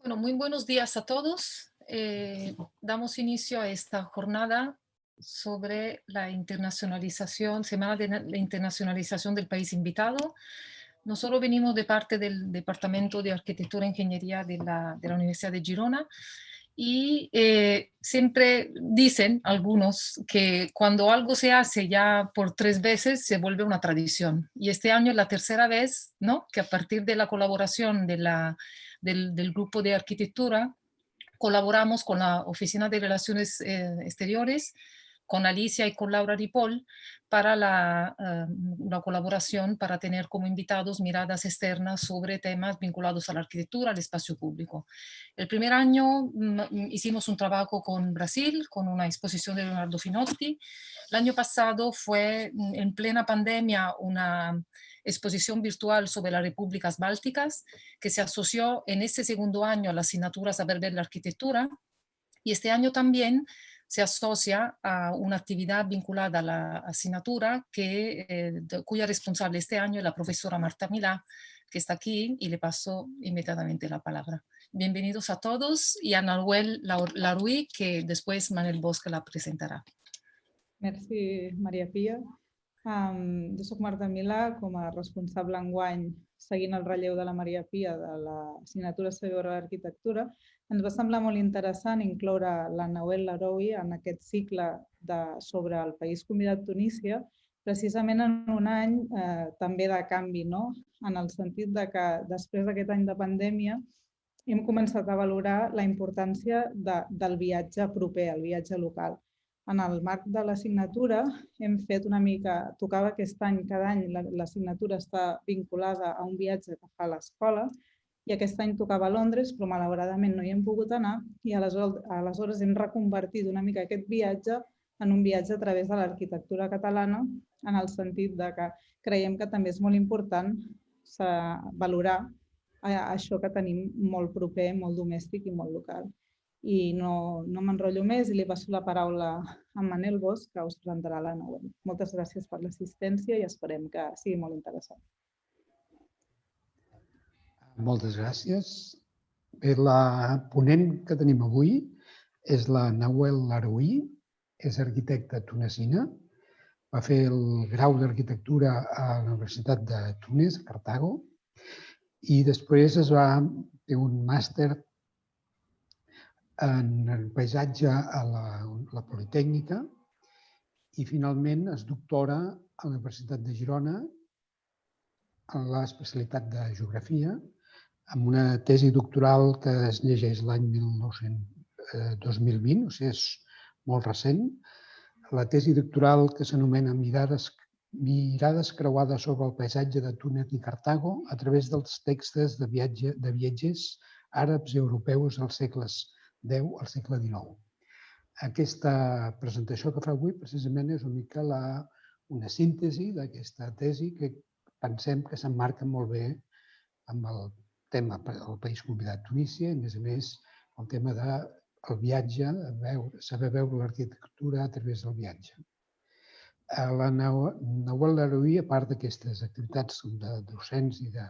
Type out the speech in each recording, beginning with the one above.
Bueno, muy buenos días a todos. Damos inicio a esta jornada sobre la internacionalización, Semana de la Internacionalización del País Invitado. Nosotros venimos de parte del Departamento de Arquitectura e Ingeniería de la Universidad de Girona y siempre dicen algunos que cuando algo se hace ya por 3 veces se vuelve una tradición. Y este año es la tercera vez, ¿no? Que a partir de la colaboración del grupo de arquitectura colaboramos con la Oficina de Relaciones Exteriores, con Alicia y con Laura Ripoll, para la colaboración, para tener como invitados miradas externas sobre temas vinculados a la arquitectura, al espacio público. El primer año hicimos un trabajo con Brasil, con una exposición de Leonardo Finotti. El año pasado fue en plena pandemia una exposición virtual sobre las repúblicas bálticas, que se asoció en este segundo año a la asignatura Saber ver la arquitectura, y este año también se asocia a una actividad vinculada a la asignatura cuya responsable este año es la profesora Marta Milá, que está aquí, y le paso inmediatamente la palabra. Bienvenidos a todos y a Nahuel Laruí, que después Manuel Bosque la presentará. Merci, Maria Pia. Jo soc Marta Milà, com a responsable enguany, seguint el relleu de la Maria Pia de l'assignatura Saber d'Arquitectura. Ens va semblar molt interessant incloure la Nahuel Laroui en aquest cicle sobre el país convidat Tunísia, precisament en un any també de canvi, no? En el sentit de que després d'aquest any de pandèmia hem començat a valorar la importància del viatge proper, el viatge local. En el marc de l'assignatura hem fet una mica, tocava aquest any, cada any l'assignatura està vinculada a un viatge que fa l'escola, i aquest any tocava a Londres, però malauradament no hi hem pogut anar, i aleshores hem reconvertit una mica aquest viatge en un viatge a través de l'arquitectura catalana, en el sentit de que creiem que també és molt important valorar això que tenim molt proper, molt domèstic i molt local. I no m'enrotllo més i li passo la paraula a Manel Bosch, que us presentarà la Nahuel. Moltes gràcies per l'assistència i esperem que sigui molt interessant. Moltes gràcies. Bé, la ponent que tenim avui és la Nahuel Laroui, és arquitecta tunecina, va fer el grau d'arquitectura a la Universitat de Tunis, a Cartago, i després es va fer un màster en el paisatge a la Politècnica i finalment es doctora a la Universitat de Girona en l'especialitat de Geografia, amb una tesi doctoral que es llegeix l'any 2020, o sigui, és molt recent. La tesi doctoral que s'anomena Mirades creuades sobre el paisatge de Túnez i Cartago a través dels textos de viatgers àrabs i europeus als segles X al segle XIX. Aquesta presentació que fa avui precisament és una mica una síntesi d'aquesta tesi que pensem que s'emmarca molt bé amb el tema del país convidat Tunísia i, a més, el tema del viatge, saber veure l'arquitectura a través del viatge. La Nahuel Laroui, a part d'aquestes activitats de docents i de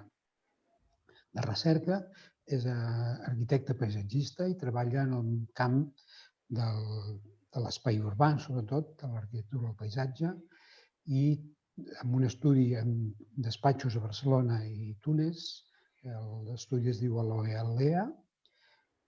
recerca, és arquitecte paisatgista i treballa en el camp de l'espai urbà, sobretot, de l'arquitectura del paisatge, i amb un estudi en despatxos a Barcelona i Túnez, l'estudi es diu Aloe-Alea,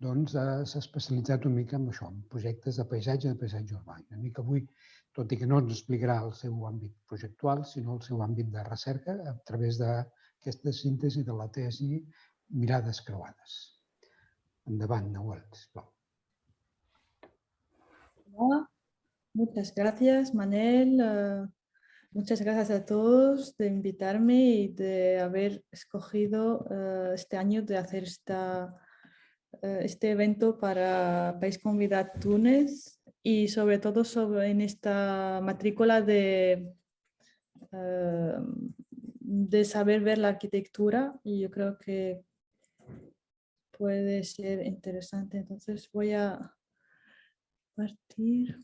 doncs s'ha especialitzat una mica en això, en projectes de paisatge urbà. Una mica avui, tot i que no ens explicarà el seu àmbit projectual, sinó el seu àmbit de recerca a través d'aquesta síntesi de la tesi Mirades creuades. Endavant, Nahuel, sisplau. Hola, muchas gracias, Manel. Muchas gracias a todos de invitarme y de haber escogido este año de hacer este evento para País Convidat Túnez y sobre todo en esta matrícula de saber ver la arquitectura, y yo creo que puede ser interesante. Entonces voy a partir.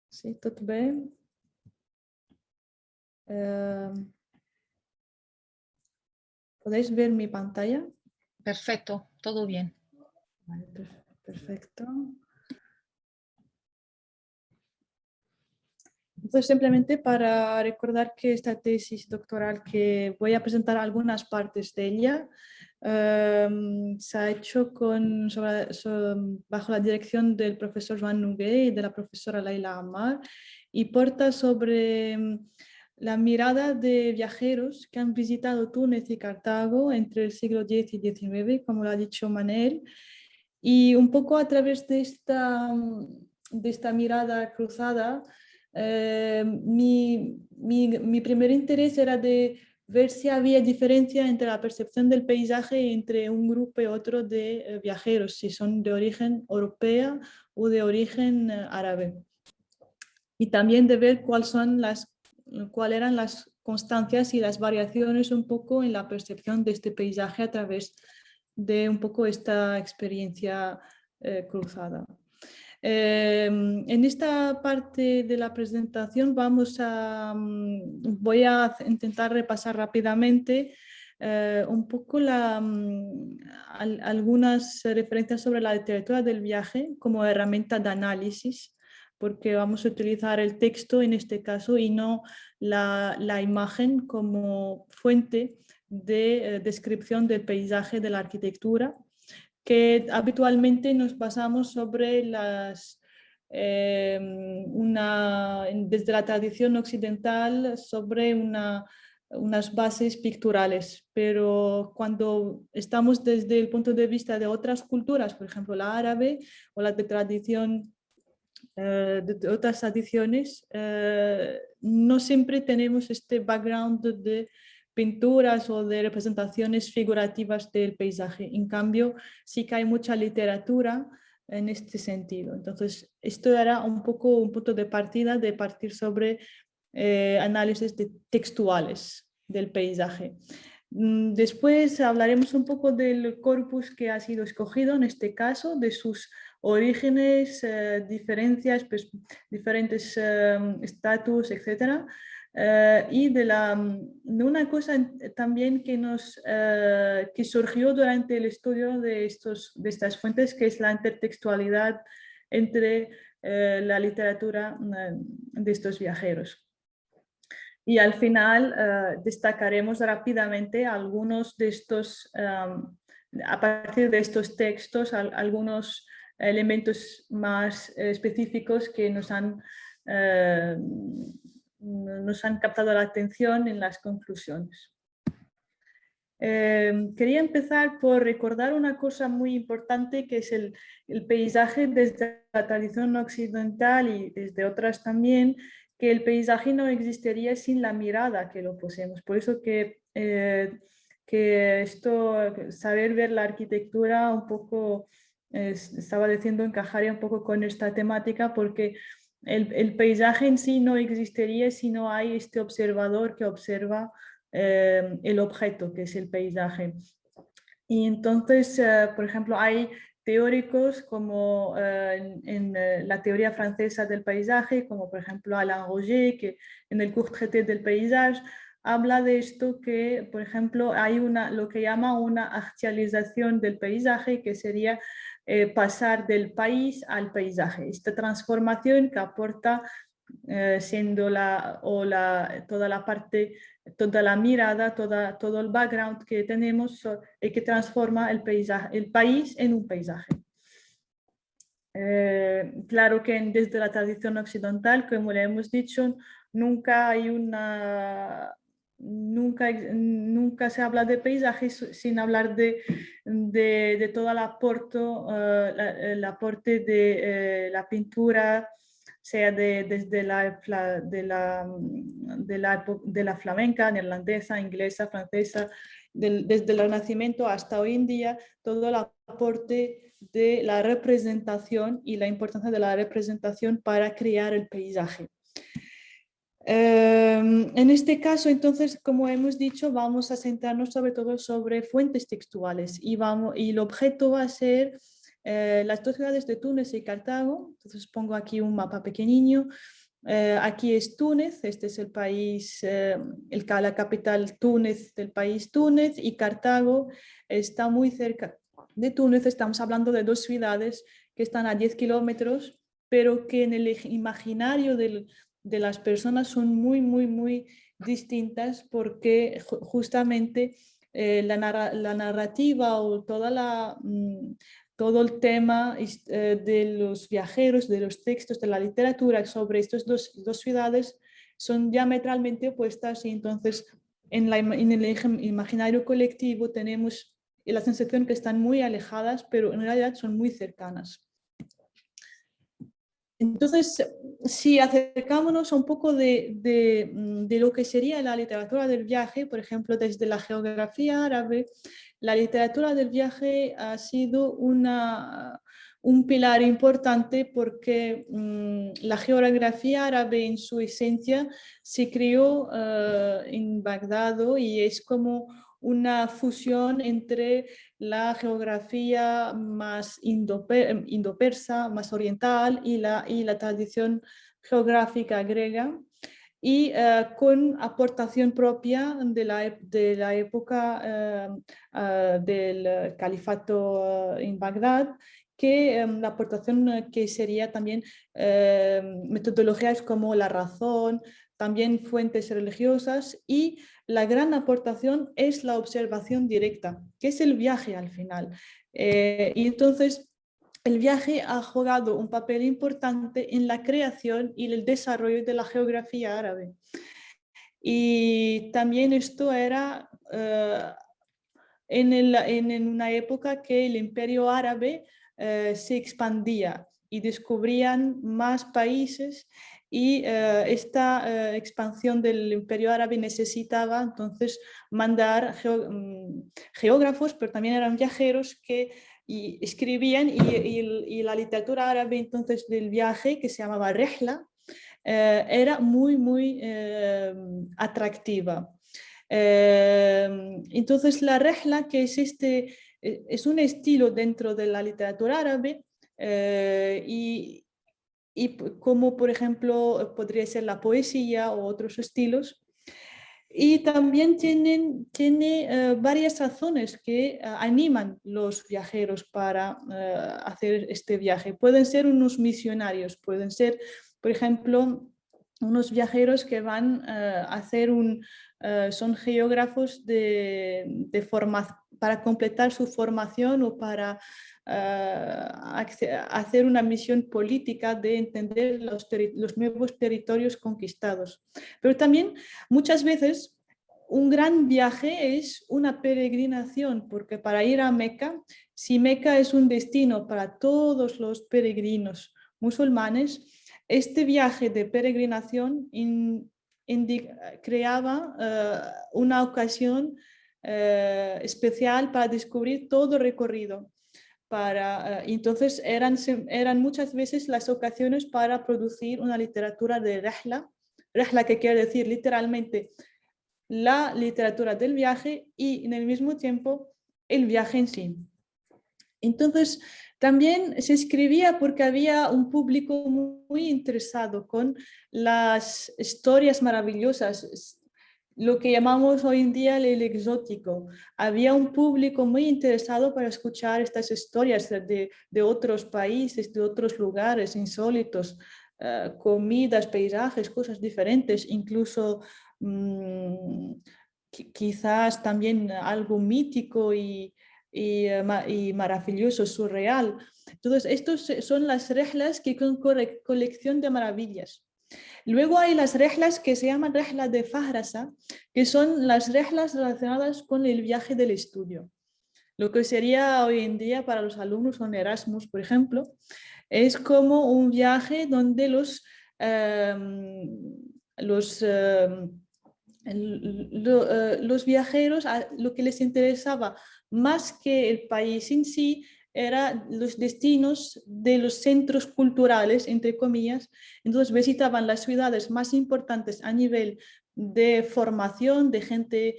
Sí, tot bé? ¿Podéis ver mi pantalla? Perfecto, todo bien. Vale, perfecto. Entonces, simplemente para recordar que esta tesis doctoral, que voy a presentar algunas partes de ella, se ha hecho bajo la dirección del profesor Joan Nogué y de la profesora Laila Amar, y porta sobre la mirada de viajeros que han visitado Túnez y Cartago entre el siglo X y XIX, como lo ha dicho Manel, y un poco a través de esta mirada cruzada. Mi primer interés era de ver si había diferencia entre la percepción del paisaje entre un grupo y otro de viajeros, si son de origen europeo o de origen árabe. Y también de ver cuáles eran las constancias y las variaciones un poco en la percepción de este paisaje a través de un poco esta experiencia cruzada. En esta parte de la presentación voy a intentar repasar rápidamente un poco algunas referencias sobre la literatura del viaje como herramienta de análisis, porque vamos a utilizar el texto en este caso y no la imagen como fuente de descripción del paisaje, de la arquitectura, que habitualmente nos basamos sobre desde la tradición occidental, sobre unas bases picturales, pero cuando estamos desde el punto de vista de otras culturas, por ejemplo la árabe o la de tradición de otras tradiciones, no siempre tenemos este background de pinturas o de representaciones figurativas del paisaje. En cambio, sí que hay mucha literatura en este sentido. Entonces, esto era un poco un punto de partida, de partir sobre análisis textuales del paisaje. Después hablaremos un poco del corpus que ha sido escogido en este caso, de sus orígenes, diferencias, pues, diferentes estatus, etc. Y de una cosa también que surgió durante el estudio de estas fuentes, que es la intertextualidad entre la literatura de estos viajeros. Y al final destacaremos rápidamente algunos de estos, a partir de estos textos, algunos elementos más específicos que nos han captado la atención en las conclusiones. Quería empezar por recordar una cosa muy importante, que es el paisaje desde la tradición occidental y desde otras también, que el paisaje no existiría sin la mirada que lo poseemos. Por eso que saber ver la arquitectura un poco, estaba diciendo, encajaría un poco con esta temática, porque el paisaje en sí no existiría si no hay este observador que observa el objeto, que es el paisaje. Y entonces, por ejemplo, hay teóricos como en la teoría francesa del paisaje, como por ejemplo Alain Roger, que en el Court Traité del Paysage habla de esto, que por ejemplo hay lo que llama una artialización del paisaje, que sería pasar del país al paisaje. Esta transformación que aporta siendo toda la parte, toda la mirada, todo el background que tenemos y que transforma el país en un paisaje. Claro que desde la tradición occidental, como le hemos dicho, nunca se habla de paisajes sin hablar de todo el aporte de la pintura, sea desde de la flamenca, neerlandesa, inglesa, francesa, desde el Renacimiento hasta hoy en día, todo el aporte de la representación y la importancia de la representación para crear el paisaje. En este caso, entonces, como hemos dicho, vamos a centrarnos sobre todo sobre fuentes textuales y el objeto va a ser las dos ciudades de Túnez y Cartago. Entonces pongo aquí un mapa pequeñito Aquí es Túnez, este es el país, la capital Túnez del país Túnez, y Cartago está muy cerca de Túnez. Estamos hablando de dos ciudades que están a 10 kilómetros, pero que en el imaginario de las personas son muy, muy, muy distintas, porque justamente la narrativa o todo el tema de los viajeros, de los textos, de la literatura sobre estas dos ciudades son diametralmente opuestas, y entonces en el imaginario colectivo tenemos la sensación que están muy alejadas, pero en realidad son muy cercanas. Entonces, si acercámonos a un poco de lo que sería la literatura del viaje, por ejemplo, desde la geografía árabe, la literatura del viaje ha sido un pilar importante, porque la geografía árabe en su esencia se creó en Bagdad, y es como una fusión entre la geografía más indopersa, más oriental, y la tradición geográfica griega, y con aportación propia de la época del califato en Bagdad, que la aportación que sería también metodologías como la razón, también fuentes religiosas, y la gran aportación es la observación directa, que es el viaje al final. Y entonces el viaje ha jugado un papel importante en la creación y el desarrollo de la geografía árabe. Y también esto era en una época que el imperio árabe se expandía y descubrían más países, y esta expansión del imperio árabe necesitaba entonces mandar geógrafos, pero también eran viajeros que escribían, y la literatura árabe entonces del viaje, que se llamaba Rehla, era muy, muy atractiva. Entonces la Rehla, que es un estilo dentro de la literatura árabe, y como por ejemplo podría ser la poesía o otros estilos. Y también tiene varias razones que animan los viajeros para hacer este viaje. Pueden ser unos misionarios, pueden ser, por ejemplo, unos viajeros que van a hacer son geógrafos para completar su formación, o para hacer una misión política de entender los nuevos territorios conquistados. Pero también muchas veces un gran viaje es una peregrinación, porque para ir a Meca, si Meca es un destino para todos los peregrinos musulmanes, este viaje de peregrinación creaba una ocasión especial para descubrir todo el recorrido. Entonces eran muchas veces las ocasiones para producir una literatura de Rehla, que quiere decir literalmente la literatura del viaje, y en el mismo tiempo el viaje en sí. Entonces también se escribía porque había un público muy interesado con las historias maravillosas, lo que llamamos hoy en día el exótico. Había un público muy interesado para escuchar estas historias de otros países, de otros lugares insólitos, comidas, paisajes, cosas diferentes, incluso quizás también algo mítico y maravilloso, surreal. Entonces, estos son las reglas que son colección de maravillas. Luego hay las reglas que se llaman reglas de Fahrasa, que son las reglas relacionadas con el viaje del estudio. Lo que sería hoy en día para los alumnos en Erasmus, por ejemplo, es como un viaje donde los viajeros, lo que les interesaba más que el país en sí, eran los destinos de los centros culturales, entre comillas. Entonces visitaban las ciudades más importantes a nivel de formación, de gente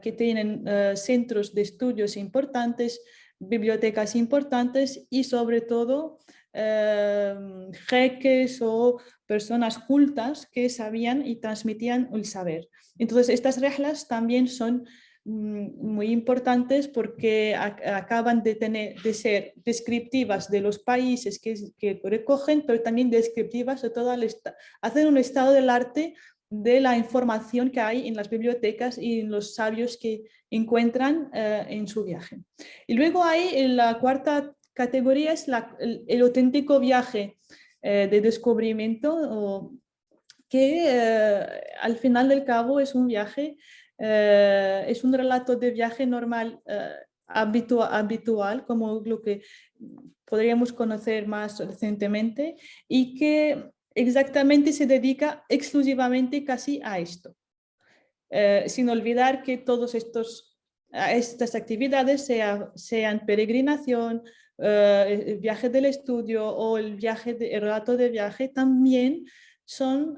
que tienen centros de estudios importantes, bibliotecas importantes, y sobre todo jeques o personas cultas que sabían y transmitían el saber. Entonces, estas reglas también son muy importantes porque acaban de ser descriptivas de los países que recogen, pero también descriptivas de todo hacen un estado del arte de la información que hay en las bibliotecas y en los sabios que encuentran en su viaje. Y luego hay la cuarta categoría, es el auténtico viaje de descubrimiento, que al final del cabo es un viaje, es un relato de viaje normal, habitual, como lo que podríamos conocer más recientemente, y que exactamente se dedica exclusivamente casi a esto, sin olvidar que todas estas actividades, sean peregrinación, el viaje del estudio o el relato de viaje, también son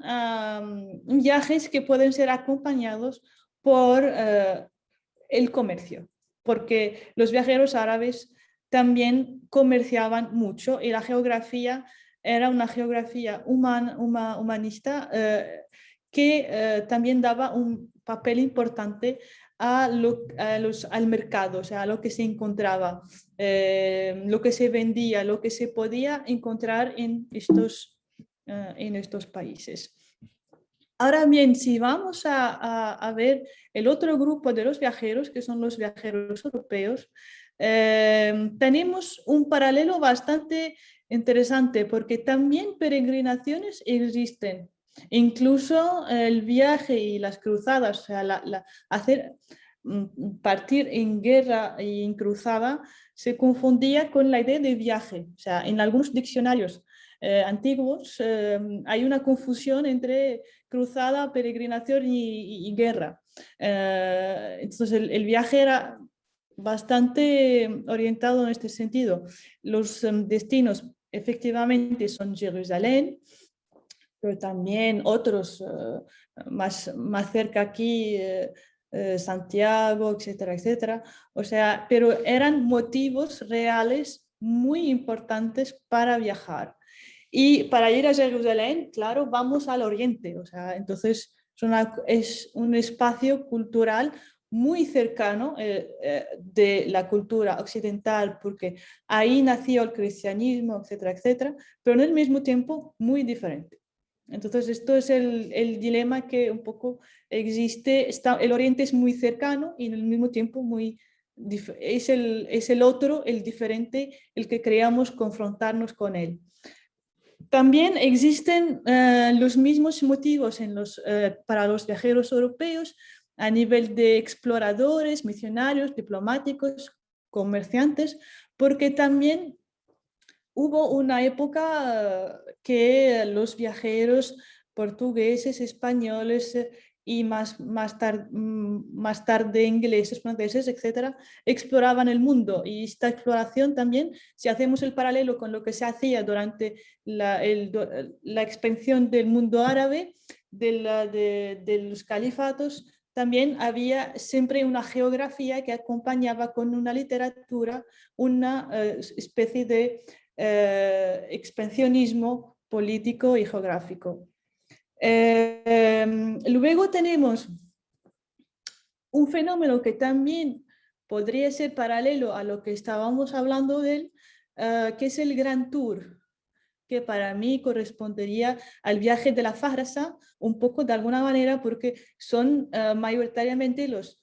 viajes que pueden ser acompañados por el comercio, porque los viajeros árabes también comerciaban mucho y la geografía era una geografía humanista que también daba un papel importante al mercado, o sea, a lo que se encontraba, lo que se vendía, lo que se podía encontrar en estos países. Ahora bien, si vamos a ver el otro grupo de los viajeros, que son los viajeros europeos, tenemos un paralelo bastante interesante porque también peregrinaciones existen. Incluso el viaje y las cruzadas, o sea, partir en guerra y en cruzada se confundía con la idea de viaje. O sea, en algunos diccionarios antiguos hay una confusión entre cruzada, peregrinación y guerra. Entonces el viaje era bastante orientado en este sentido. Los destinos efectivamente son Jerusalén, pero también otros más cerca aquí, Santiago, etcétera, etcétera. O sea, pero eran motivos reales muy importantes para viajar. Y para ir a Jerusalén, claro, vamos al oriente. O sea, entonces es un espacio cultural muy cercano de la cultura occidental, porque ahí nació el cristianismo, etcétera, etcétera, pero al mismo tiempo muy diferente. Entonces, esto es el dilema que un poco existe. El Oriente es muy cercano y al mismo tiempo es el otro, el diferente, el que queríamos confrontarnos con él. También existen los mismos motivos para los viajeros europeos a nivel de exploradores, misionarios, diplomáticos, comerciantes, porque también hubo una época que los viajeros portugueses, españoles y más tarde ingleses, franceses, etcétera, exploraban el mundo. Y esta exploración también, si hacemos el paralelo con lo que se hacía durante la expansión del mundo árabe, de los califatos, también había siempre una geografía que acompañaba con una literatura, una especie de expansionismo político y geográfico. Luego tenemos un fenómeno que también podría ser paralelo a lo que estábamos hablando de él, que es el Grand Tour, que para mí correspondería al viaje de la Fajrasa, un poco de alguna manera, porque son mayoritariamente los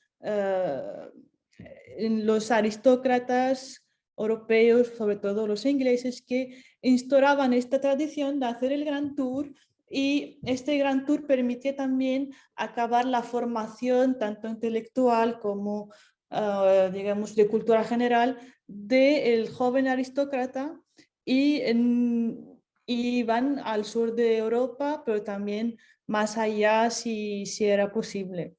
aristócratas europeos, sobre todo los ingleses, que instauraban esta tradición de hacer el Grand Tour, y este Grand Tour permitía también acabar la formación tanto intelectual como digamos de cultura general del joven aristócrata, y van al sur de Europa, pero también más allá si era posible.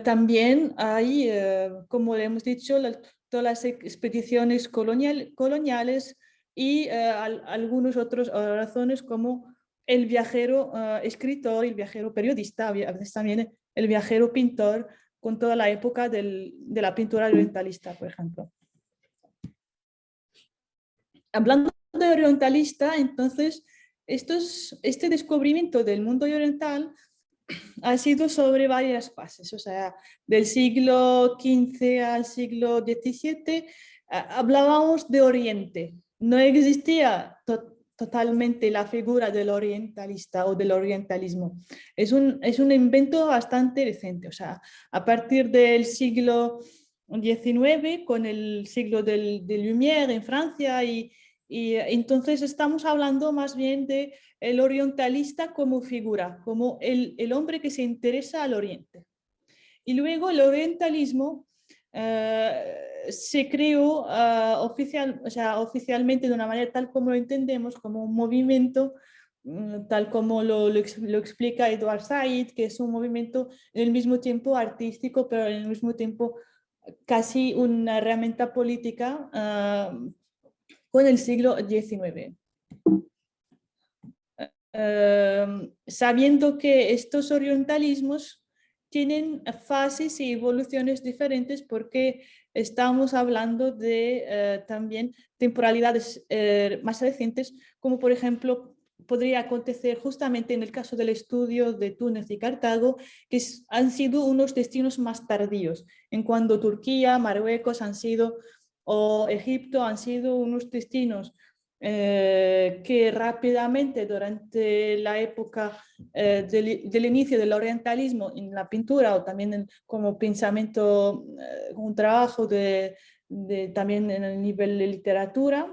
También hay, como le hemos dicho, todas las expediciones coloniales y algunas otras razones como el viajero escritor y el viajero periodista, a veces también el viajero pintor, con toda la época de la pintura orientalista, por ejemplo. hablando de orientalista, entonces este descubrimiento del mundo oriental ha sido sobre varias fases, o sea, del siglo XV al siglo XVII hablábamos de Oriente. No existía totalmente la figura del orientalista o del orientalismo. Es un invento bastante reciente, o sea, a partir del siglo XIX, con el siglo de Lumière en Francia, y entonces estamos hablando más bien de el orientalista como figura, como el hombre que se interesa al Oriente. Y luego el orientalismo se creó oficialmente de una manera tal como lo entendemos, como un movimiento, tal como lo explica Edward Said, que es un movimiento en el mismo tiempo artístico, pero en el mismo tiempo casi una herramienta política con el siglo XIX. Sabiendo que estos orientalismos tienen fases y evoluciones diferentes porque estamos hablando de también temporalidades más recientes, como por ejemplo podría acontecer justamente en el caso del estudio de Túnez y Cartago, que han sido unos destinos más tardíos, en cuando Turquía, Marruecos han sido, o Egipto han sido unos destinos que rápidamente durante la época del inicio del orientalismo en la pintura o también como pensamiento, un trabajo también en el nivel de literatura,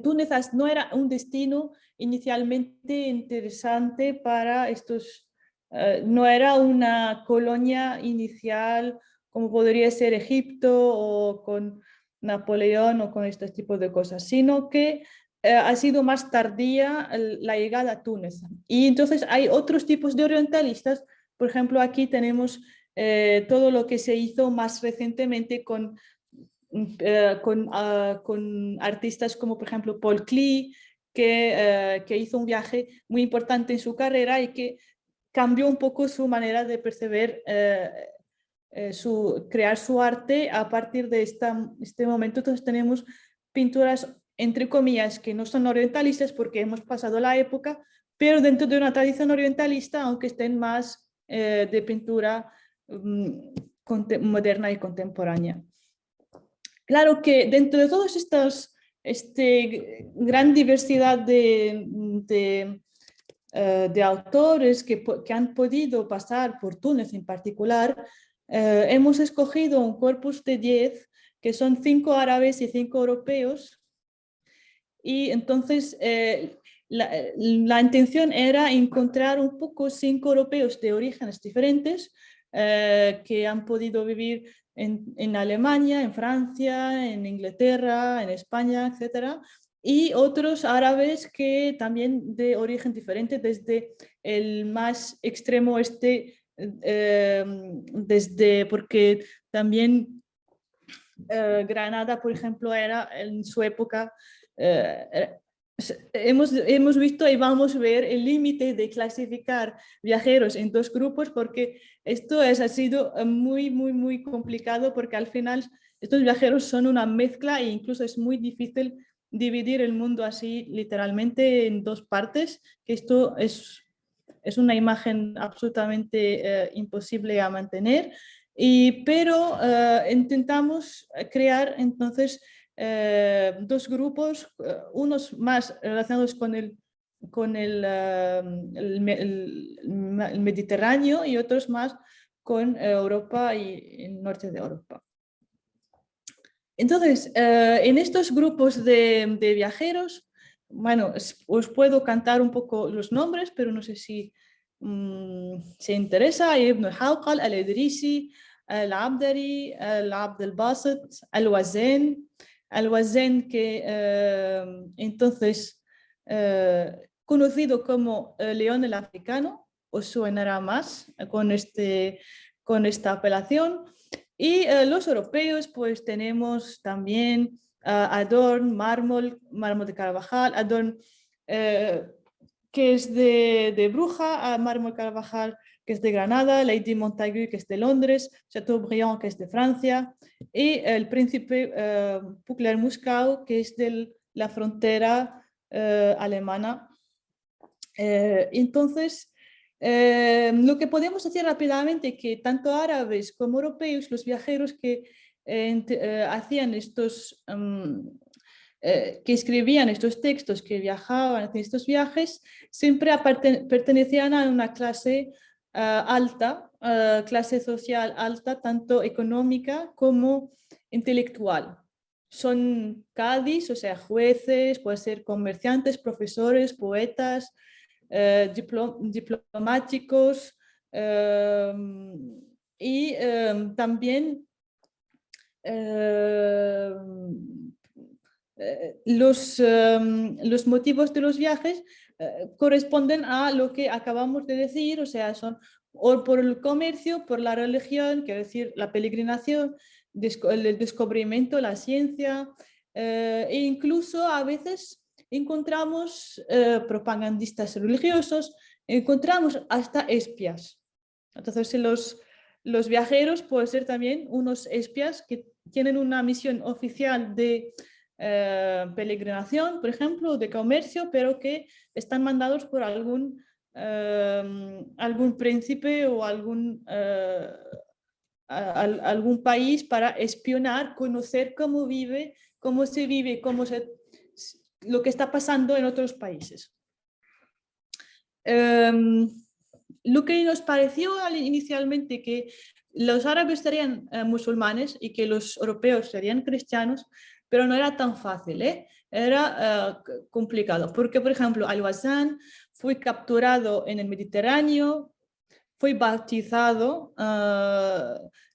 Túnez no era un destino inicialmente interesante para estos, no era una colonia inicial como podría ser Egipto o con Napoleón o con este tipo de cosas, sino que ha sido más tardía la llegada a Túnez. Y entonces hay otros tipos de orientalistas, por ejemplo, aquí tenemos todo lo que se hizo más recientemente con artistas como por ejemplo Paul Klee, que hizo un viaje muy importante en su carrera y que cambió un poco su manera de percibir, crear su arte a partir de este momento. Entonces tenemos pinturas entre comillas que no son orientalistas porque hemos pasado la época, pero dentro de una tradición orientalista, aunque estén más de pintura moderna y contemporánea. Claro que dentro de todas estas gran diversidad de autores que han podido pasar por Túnez en particular, hemos escogido un corpus de 10, que son 5 árabes y 5 europeos, y entonces la intención era encontrar un poco 5 europeos de orígenes diferentes que han podido vivir en Alemania, en Francia, en Inglaterra, en España, etc. Y otros árabes que también de origen diferente, desde el más extremo porque también Granada, por ejemplo, era en su época, hemos visto y vamos a ver el límite de clasificar viajeros en 2 grupos, porque esto ha sido muy, muy, muy complicado, porque al final estos viajeros son una mezcla e incluso es muy difícil dividir el mundo así literalmente en 2 partes, que esto es una imagen absolutamente imposible a mantener. Pero intentamos crear entonces 2 grupos, unos más relacionados con el Mediterráneo y otros más con Europa y el norte de Europa. Entonces, en estos grupos de viajeros, bueno, os puedo cantar un poco los nombres, pero no sé si se interesa. Ibn al-Hawqal, al-Idrisi, al-Abdari, al-Abd al-Basit, al-Wazin. Al-Wazin que entonces conocido como León el Africano, os suenará más con esta apelación. Y los europeos, pues tenemos también Adorn, Mármol de Carvajal. Adorn que es de Bruja, a Mármol Carvajal, que es de Granada, Lady Montagu, que es de Londres, Chateaubriand, que es de Francia, y el príncipe Pucler-Muscau, que es de la frontera alemana. Entonces, lo que podemos decir rápidamente es que tanto árabes como europeos, los viajeros que hacían estos, que escribían estos textos, que viajaban en estos viajes, siempre pertenecían a una clase alta, clase social alta, tanto económica como intelectual. Son cadis, o sea, jueces, pueden ser comerciantes, profesores, poetas, diplomáticos y también los motivos de los viajes corresponden a lo que acabamos de decir, o sea, son o por el comercio, por la religión, quiero decir, la peregrinación, el descubrimiento, la ciencia, e incluso a veces encontramos propagandistas religiosos, encontramos hasta espías. Entonces los viajeros pueden ser también unos espías que tienen una misión oficial de peregrinación, por ejemplo, de comercio, pero que están mandados por algún príncipe o algún país para espionar, conocer cómo se vive, lo que está pasando en otros países. Lo que nos pareció inicialmente que los árabes serían musulmanes y que los europeos serían cristianos, pero no era tan fácil, era complicado, porque por ejemplo Al-Wazan fue capturado en el Mediterráneo, fue bautizado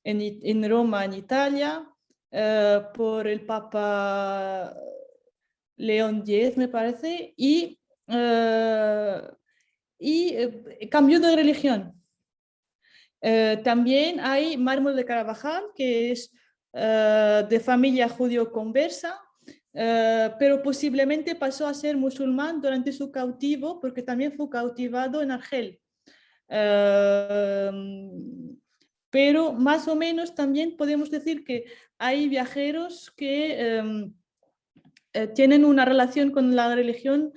en Roma, en Italia, por el Papa León X, me parece, y cambió de religión. También hay Mármol de Carvajal, que es de familia judío-conversa, pero posiblemente pasó a ser musulmán durante su cautivo, porque también fue cautivado en Argel. Pero más o menos también podemos decir que hay viajeros que tienen una relación con la religión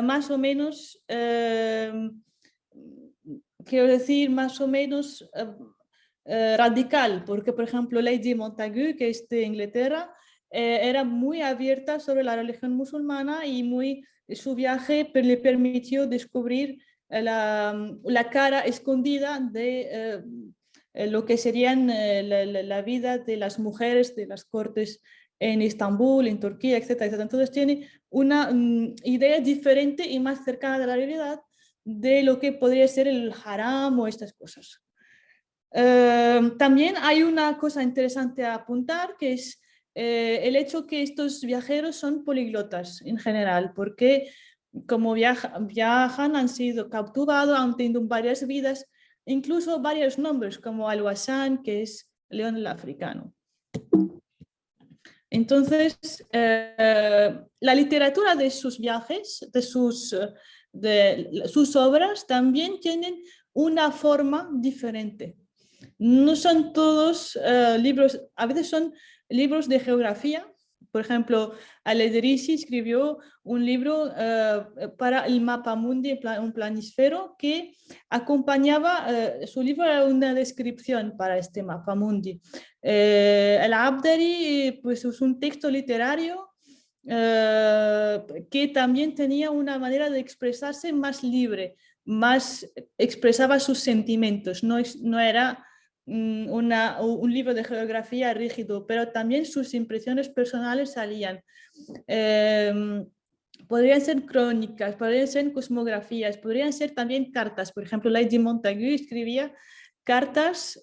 más o menos, quiero decir, más o menos radical, porque por ejemplo Lady Montagu, que es de Inglaterra, era muy abierta sobre la religión musulmana y su viaje le permitió descubrir la cara escondida de lo que serían la vida de las mujeres de las cortes en Estambul, en Turquía, etcétera, etcétera. Entonces tiene una idea diferente y más cercana de la realidad de lo que podría ser el haram o estas cosas. También hay una cosa interesante a apuntar, que es el hecho que estos viajeros son políglotas en general, porque como viajan, han sido capturados, han tenido varias vidas, incluso varios nombres, como Al-Wazan, que es león el africano. Entonces, la literatura de sus viajes, de sus obras, también tienen una forma diferente. No son todos libros, a veces son libros de geografía. Por ejemplo, Al-Edrisi escribió un libro para el mapa mundi, un planisfero, que acompañaba, su libro era una descripción para este mapa mundi. Al-Abdari pues, es un texto literario que también tenía una manera de expresarse más libre, más expresaba sus sentimientos, no era un libro de geografía rígido, pero también sus impresiones personales salían. Podrían ser crónicas, podrían ser cosmografías, podrían ser también cartas. Por ejemplo, Lady Montagu escribía cartas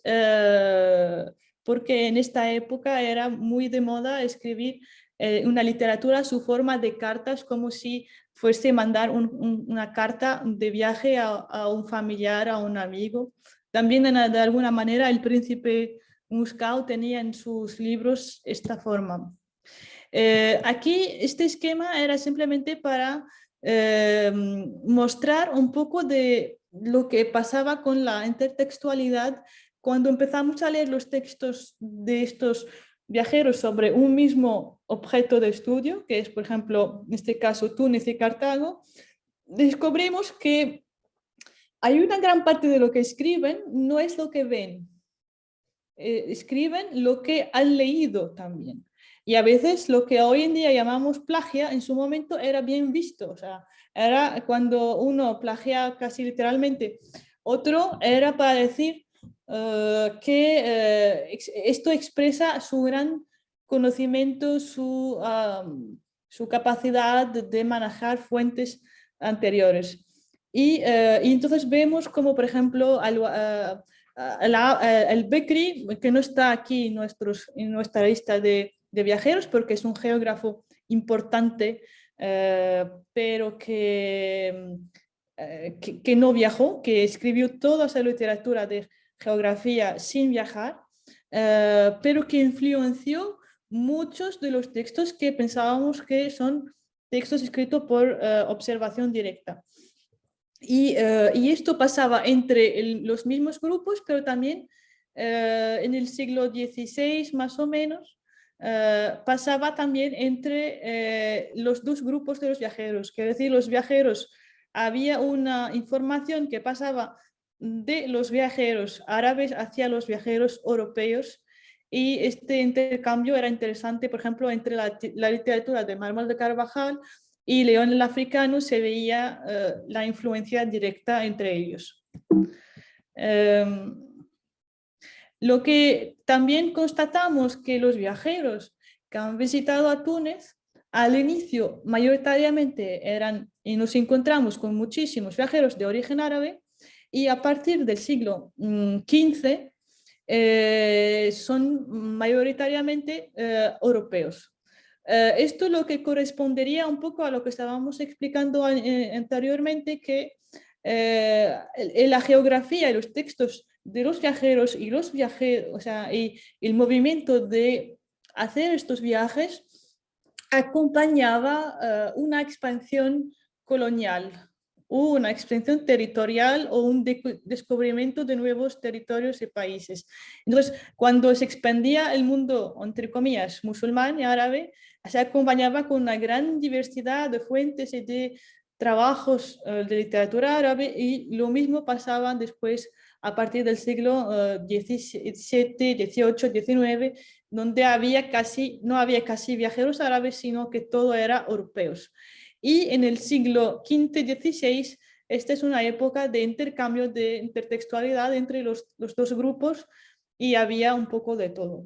porque en esta época era muy de moda escribir una literatura a su forma de cartas, como si fuese mandar una carta de viaje a un familiar, a un amigo. También de alguna manera el príncipe Muscau tenía en sus libros esta forma. Aquí este esquema era simplemente para mostrar un poco de lo que pasaba con la intertextualidad cuando empezamos a leer los textos de estos viajeros sobre un mismo objeto de estudio, que es, por ejemplo, en este caso, Túnez y Cartago. Descubrimos que hay una gran parte de lo que escriben no es lo que ven, escriben lo que han leído también. Y a veces lo que hoy en día llamamos plagia, en su momento era bien visto. O sea, era cuando uno plagia casi literalmente otro, era para decir que esto expresa su gran conocimiento, su capacidad de manejar fuentes anteriores. Y entonces vemos como, por ejemplo, el Bekri, que no está aquí en nuestra lista de viajeros porque es un geógrafo importante, pero que no viajó, que escribió toda esa literatura de geografía sin viajar, pero que influenció muchos de los textos que pensábamos que son textos escritos por observación directa. Y esto pasaba entre los mismos grupos, pero también en el siglo XVI más o menos, pasaba también entre los dos grupos de los viajeros. Quiero decir, los viajeros, había una información que pasaba de los viajeros árabes hacia los viajeros europeos, y este intercambio era interesante, por ejemplo, entre la literatura de Mármol de Carvajal y León el Africano. Se veía la influencia directa entre ellos. Lo que también constatamos que los viajeros que han visitado a Túnez, al inicio mayoritariamente eran, y nos encontramos con muchísimos viajeros de origen árabe, y a partir del siglo XV son mayoritariamente europeos. Esto es lo que correspondería un poco a lo que estábamos explicando anteriormente, que la geografía y los textos de los viajeros y los viajeros, o sea, y el movimiento de hacer estos viajes acompañaba una expansión colonial, una expansión territorial o un descubrimiento de nuevos territorios y países. Entonces, cuando se expandía el mundo, entre comillas, musulmán y árabe, se acompañaba con una gran diversidad de fuentes y de trabajos de literatura árabe, y lo mismo pasaba después a partir del siglo XVII, XVIII, XIX, donde no había casi viajeros árabes, sino que todo era europeos. Y en el siglo XV, XVI, esta es una época de intercambio, de intertextualidad entre los dos grupos, y había un poco de todo.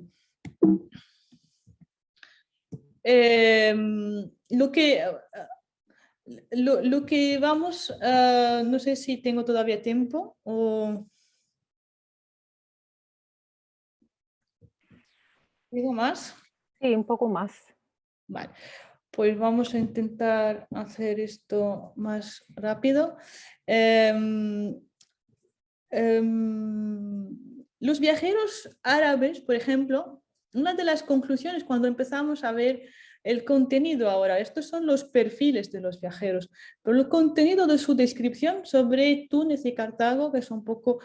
Lo que vamos, no sé si tengo todavía tiempo o... ¿Digo más? Sí, un poco más. Vale, pues vamos a intentar hacer esto más rápido. Los viajeros árabes, por ejemplo, una de las conclusiones cuando empezamos a ver el contenido ahora, estos son los perfiles de los viajeros, pero el contenido de su descripción sobre Túnez y Cartago, que es un poco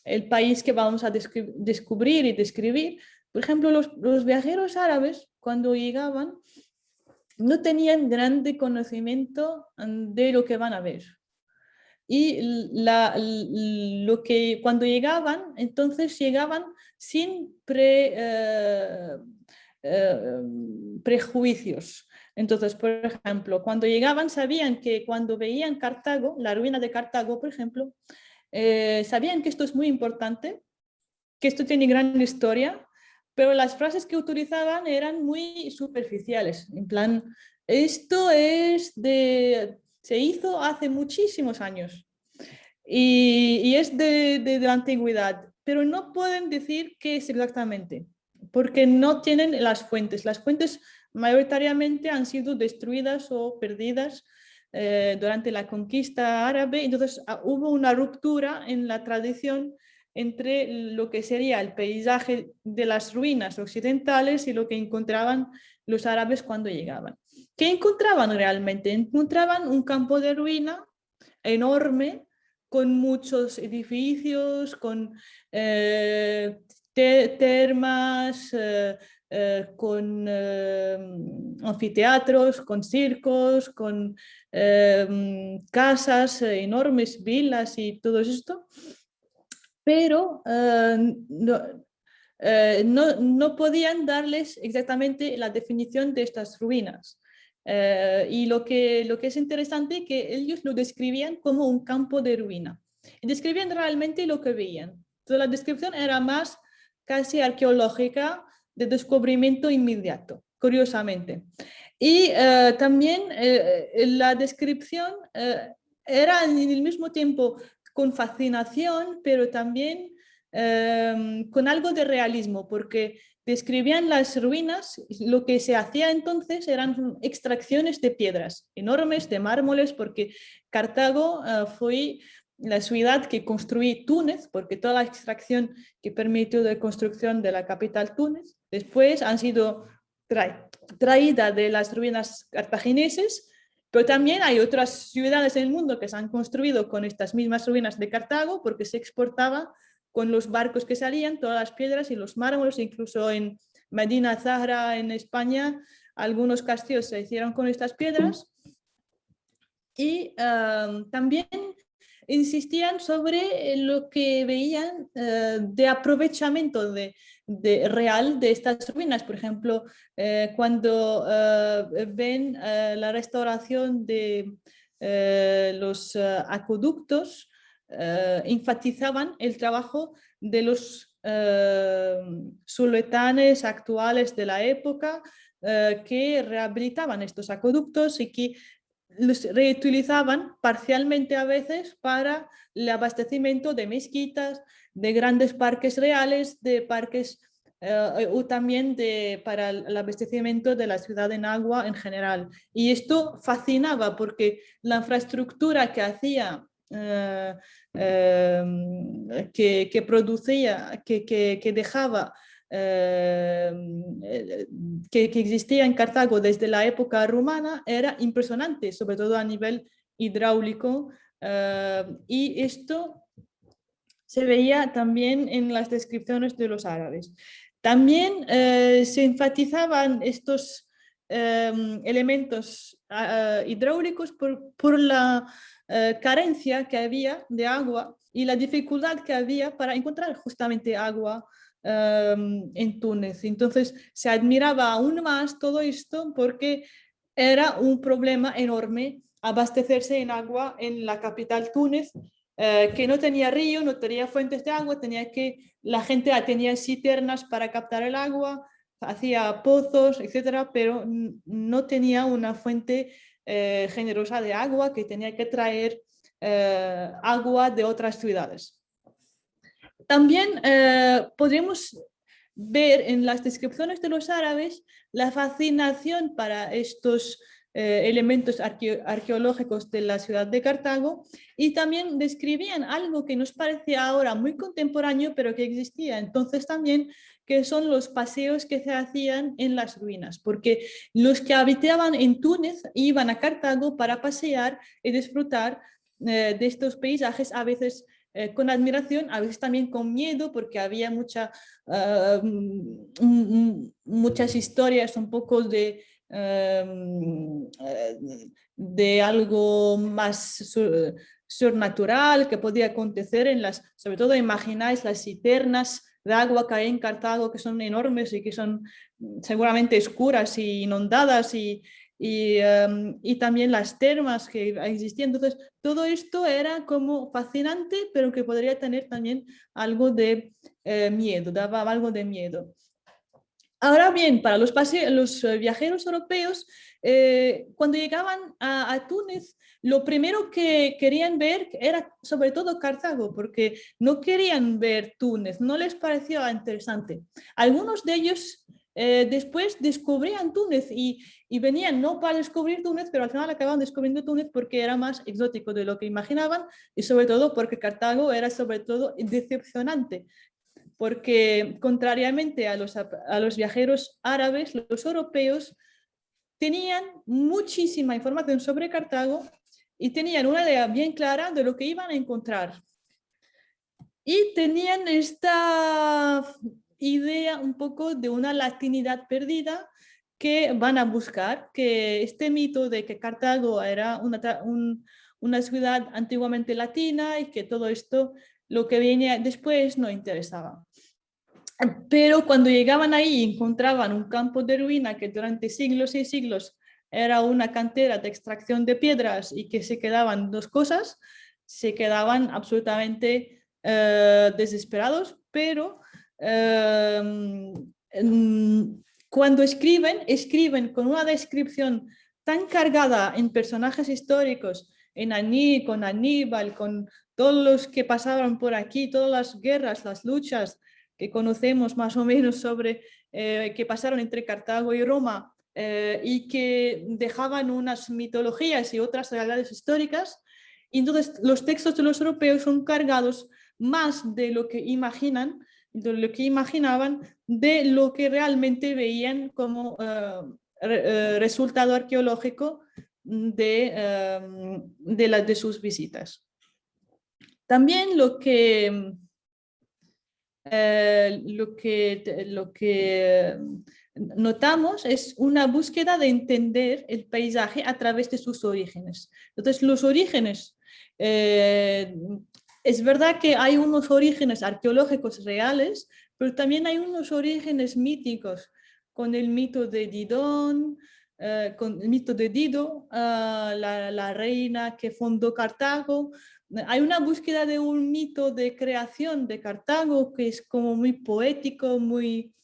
el país que vamos a descubrir y describir. Por ejemplo, los viajeros árabes, cuando llegaban, no tenían grande conocimiento de lo que van a ver. Y cuando llegaban, entonces llegaban sin prejuicios. Entonces, por ejemplo, cuando llegaban sabían que cuando veían Cartago, la ruina de Cartago, por ejemplo, sabían que esto es muy importante, que esto tiene gran historia, pero las frases que utilizaban eran muy superficiales, en plan, esto se hizo hace muchísimos años y es de la antigüedad, pero no pueden decir qué es exactamente, porque no tienen las fuentes. Las fuentes mayoritariamente han sido destruidas o perdidas durante la conquista árabe, entonces hubo una ruptura en la tradición entre lo que sería el paisaje de las ruinas occidentales y lo que encontraban los árabes cuando llegaban. ¿qué encontraban realmente? Encontraban un campo de ruina enorme, con muchos edificios, con termas, con anfiteatros, con circos, con casas, enormes villas y todo esto, pero no podían darles exactamente la definición de estas ruinas. Y lo que es interesante es que ellos lo describían como un campo de ruina. Y describían realmente lo que veían. Entonces, la descripción era más casi arqueológica, de descubrimiento inmediato, curiosamente. Y también la descripción era en el mismo tiempo con fascinación, pero también con algo de realismo, porque describían las ruinas. Lo que se hacía entonces eran extracciones de piedras enormes, de mármoles, porque Cartago fue la ciudad que construí Túnez, porque toda la extracción que permitió la construcción de la capital Túnez, después han sido traídas de las ruinas cartagineses, pero también hay otras ciudades en el mundo que se han construido con estas mismas ruinas de Cartago, porque se exportaba con los barcos que salían, todas las piedras y los mármoles. Incluso en Medina Zahra, en España, algunos castillos se hicieron con estas piedras. Y también insistían sobre lo que veían de aprovechamiento real de estas ruinas. Por ejemplo, cuando ven la restauración de los acueductos, enfatizaban el trabajo de los sultanes actuales de la época que rehabilitaban estos acueductos y que los reutilizaban parcialmente a veces para el abastecimiento de mezquitas, de grandes parques reales, de parques o también para el abastecimiento de la ciudad en agua en general. Y esto fascinaba porque la infraestructura que hacía, que producía, que dejaba, que existía en Cartago desde la época romana era impresionante, sobre todo a nivel hidráulico, y esto se veía también en las descripciones de los árabes. También se enfatizaban estos elementos hidráulicos por la carencia que había de agua y la dificultad que había para encontrar justamente agua en Túnez. Entonces se admiraba aún más todo esto porque era un problema enorme abastecerse en agua en la capital Túnez, que no tenía río, no tenía fuentes de agua, la gente tenía cisternas para captar el agua, hacía pozos, etcétera, pero no tenía una fuente generosa de agua, que tenía que traer agua de otras ciudades. También podemos ver en las descripciones de los árabes la fascinación para estos elementos arqueológicos de la ciudad de Cartago, y también describían algo que nos parece ahora muy contemporáneo, pero que existía entonces también, que son los paseos que se hacían en las ruinas, porque los que habitaban en Túnez iban a Cartago para pasear y disfrutar de estos paisajes, a veces con admiración, a veces también con miedo, porque había muchas historias un poco de algo más sobrenatural que podía acontecer sobre todo imagináis las cisternas de agua que hay en Cartago, que son enormes y que son seguramente oscuras y inundadas, y también las termas que existían. Entonces, todo esto era como fascinante, pero que podría tener también algo de miedo, daba algo de miedo. Ahora bien, para los viajeros europeos, cuando llegaban a Túnez, lo primero que querían ver era sobre todo Cartago, porque no querían ver Túnez, no les parecía interesante. Algunos de ellos después descubrían Túnez y venían no para descubrir Túnez, pero al final acababan descubriendo Túnez porque era más exótico de lo que imaginaban, y sobre todo porque Cartago era sobre todo decepcionante. Porque contrariamente a los viajeros árabes, los europeos tenían muchísima información sobre Cartago y tenían una idea bien clara de lo que iban a encontrar. Y tenían esta idea un poco de una latinidad perdida que van a buscar, que este mito de que Cartago era una ciudad antiguamente latina y que todo esto, lo que venía después, no interesaba. Pero cuando llegaban ahí y encontraban un campo de ruina que durante siglos y siglos era una cantera de extracción de piedras y que se quedaban dos cosas, se quedaban absolutamente desesperados, pero cuando escriben con una descripción tan cargada en personajes históricos, con Aníbal, con todos los que pasaron por aquí, todas las guerras, las luchas que conocemos más o menos sobre que pasaron entre Cartago y Roma y que dejaban unas mitologías y otras realidades históricas. Y entonces los textos de los europeos son cargados más de lo que imaginaban, de lo que realmente veían como resultado arqueológico de sus visitas. También lo que notamos es una búsqueda de entender el paisaje a través de sus orígenes. Entonces, los orígenes, es verdad que hay unos orígenes arqueológicos reales, pero también hay unos orígenes míticos, con el mito de Didón, con el mito de Dido, la reina que fundó Cartago. Hay una búsqueda de un mito de creación de Cartago que es como muy poético, muy